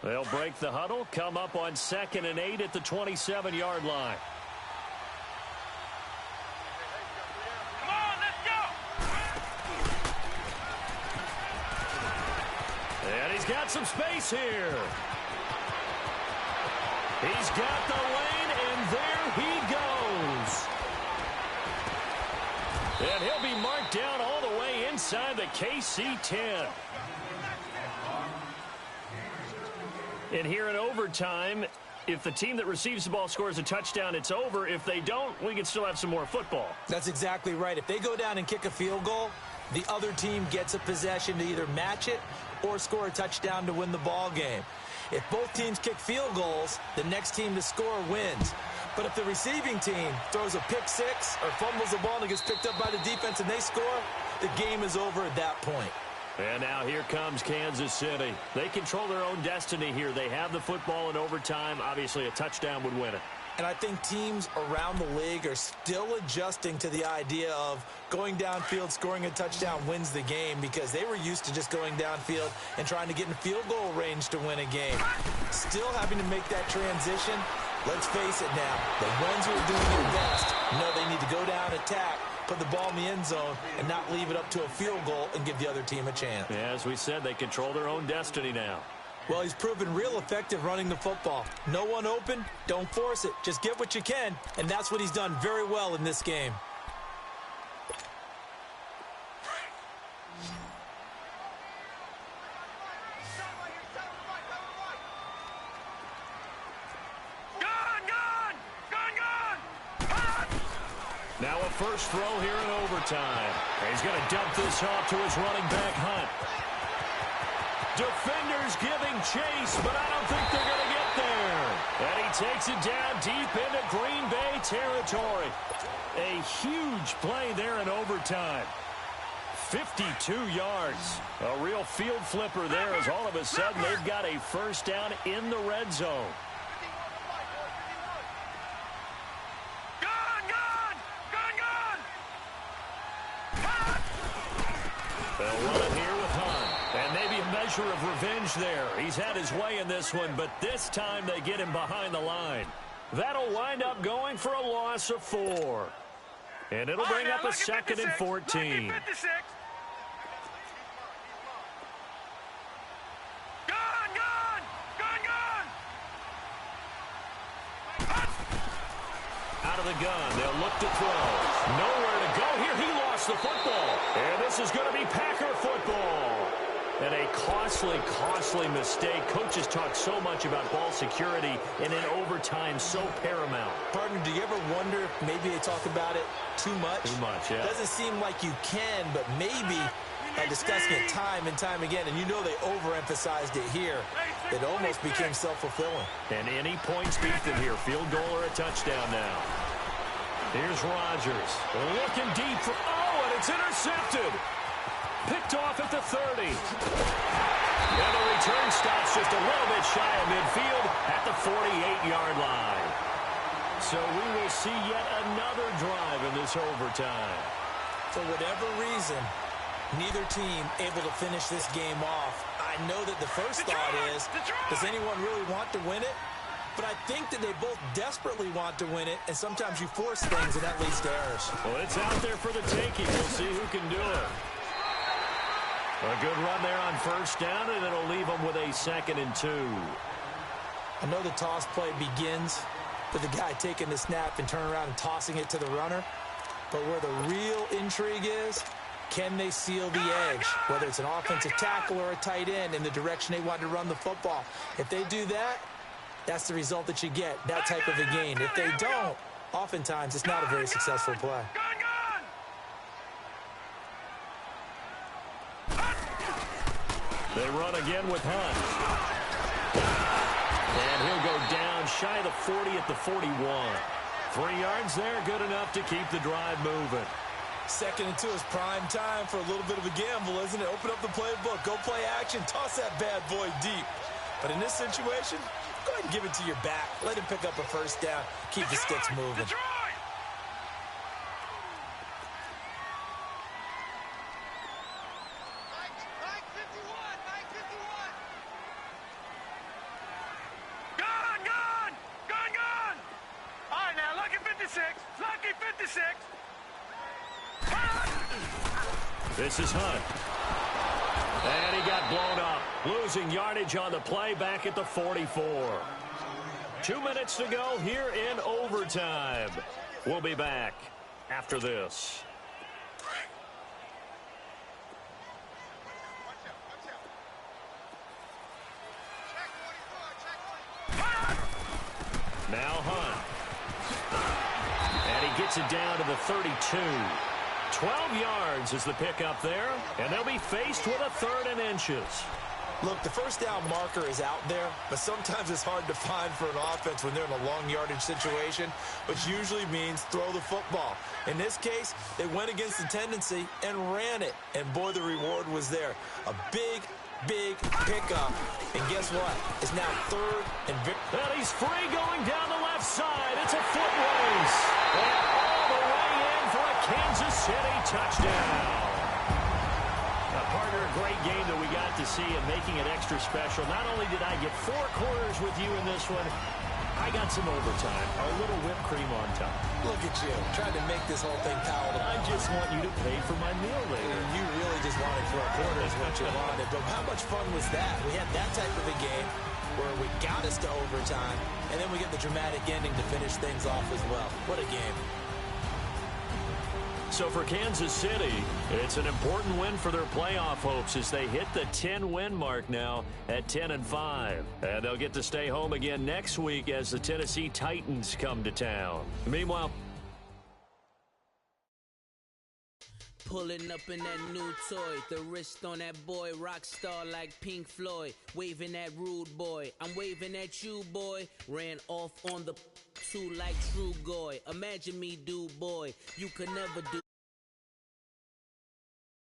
They'll break the huddle, come up on 2nd and 8 at the 27-yard line. got some space here. He's got the lane, and there he goes. And he'll be marked down all the way inside the KC 10. And here in overtime, if the team that receives the ball scores a touchdown, it's over. If they don't, we can still have some more football. That's exactly right. If they go down and kick a field goal, the other team gets a possession to either match it or score a touchdown to win the ball game. If both teams kick field goals, the next team to score wins. But if the receiving team throws a pick six or fumbles the ball and it gets picked up by the defense and they score, the game is over at that point. And now here comes Kansas City. They control their own destiny here. They have the football in overtime. Obviously, a touchdown would win it. And I think teams around the league are still adjusting to the idea of going downfield, scoring a touchdown wins the game, because they were used to just going downfield and trying to get in field goal range to win a game. Still having to make that transition. Let's face it now, the ones who are doing it best know they need to go down, attack, put the ball in the end zone, and not leave it up to a field goal and give the other team a chance. Yeah, as we said, they control their own destiny now. Well, he's proven real effective running the football. No one open, don't force it. Just get what you can, and that's what he's done very well in this game. Now a first throw here in overtime. He's going to dump this off to his running back, Hunt. Defenders giving chase, but I don't think they're going to get there. And he takes it down deep into Green Bay territory. A huge play there in overtime. 52 yards. A real field flipper there, as all of a sudden they've got a first down in the red zone. They'll run it here with Hunt. And maybe a measure of revenge there. He's had his way in this one, but this time they get him behind the line. That'll wind up going for a loss of 4. And it'll bring up a 2nd and 14. Out of the gun, they'll look to throw. Nowhere to go here. He lost the football. And this is going to be Packer football. And a costly mistake. Coaches talk so much about ball security, and in overtime, so paramount. Partner, do you ever wonder if maybe they talk about it too much? Too much, yeah. Doesn't seem like you can, but maybe by discussing it time and time again, and you know they overemphasized it here, it almost became self-fulfilling. And any points beat them here. Field goal or a touchdown now. Here's Rodgers. Looking deep for... Oh, and it's intercepted. Picked off at the 30. And the return stops just a little bit shy of midfield at the 48-yard line. So we will see yet another drive in this overtime. For whatever reason, neither team able to finish this game off. I know that the first thought is, does anyone really want to win it? But I think that they both desperately want to win it, and sometimes you force things, and that leads to errors. Well, it's out there for the taking. We'll see who can do it. A good run there on first down, and it'll leave them with a 2nd and 2. I know the toss play begins with the guy taking the snap and turning around and tossing it to the runner. But where the real intrigue is, can they seal the edge? Whether it's an offensive tackle or a tight end in the direction they want to run the football. If they do that, that's the result that you get, that type of a gain. If they don't, oftentimes it's not a very successful play. They run again with Hunt. And he'll go down shy of the 40 at the 41. 3 yards there, good enough to keep the drive moving. 2nd and 2 is prime time for a little bit of a gamble, isn't it? Open up the playbook, go play action, toss that bad boy deep. But in this situation, go ahead and give it to your back. Let him pick up a first down, keep the sticks moving. This is Hunt. And he got blown up. Losing yardage on the play back at the 44. 2 minutes to go here in overtime. We'll be back after this. Now Hunt. And he gets it down to the 32. 12 yards is the pickup there, and they'll be faced with a 3rd and inches. Look, the first down marker is out there, but sometimes it's hard to find for an offense when they're in a long yardage situation, which usually means throw the football. In this case, they went against the tendency and ran it, and boy, the reward was there. A big pickup, and guess what? It's now 3rd and and he's free going down the left side. It's a foot race, and all the way in for a Kansas City touchdown. Partner, a great game that we got to see and making it extra special. Not only did I get 4 quarters with you in this one, I got some overtime, a little whipped cream on top. Look at you, trying to make this whole thing palatable. I just want you to pay for my meal later. You really just wanted 4 quarters what you wanted. But how much fun was that? We had that type of a game where we got us to overtime, and then we get the dramatic ending to finish things off as well. What a game. So for Kansas City, it's an important win for their playoff hopes as they hit the 10-win mark now at 10-5. And they'll get to stay home again next week as the Tennessee Titans come to town. Meanwhile, pulling up in that new toy, the wrist on that boy, rock star like Pink Floyd, waving at rude boy, I'm waving at you boy, ran off on the two like True Goy, imagine me do boy, you could never do.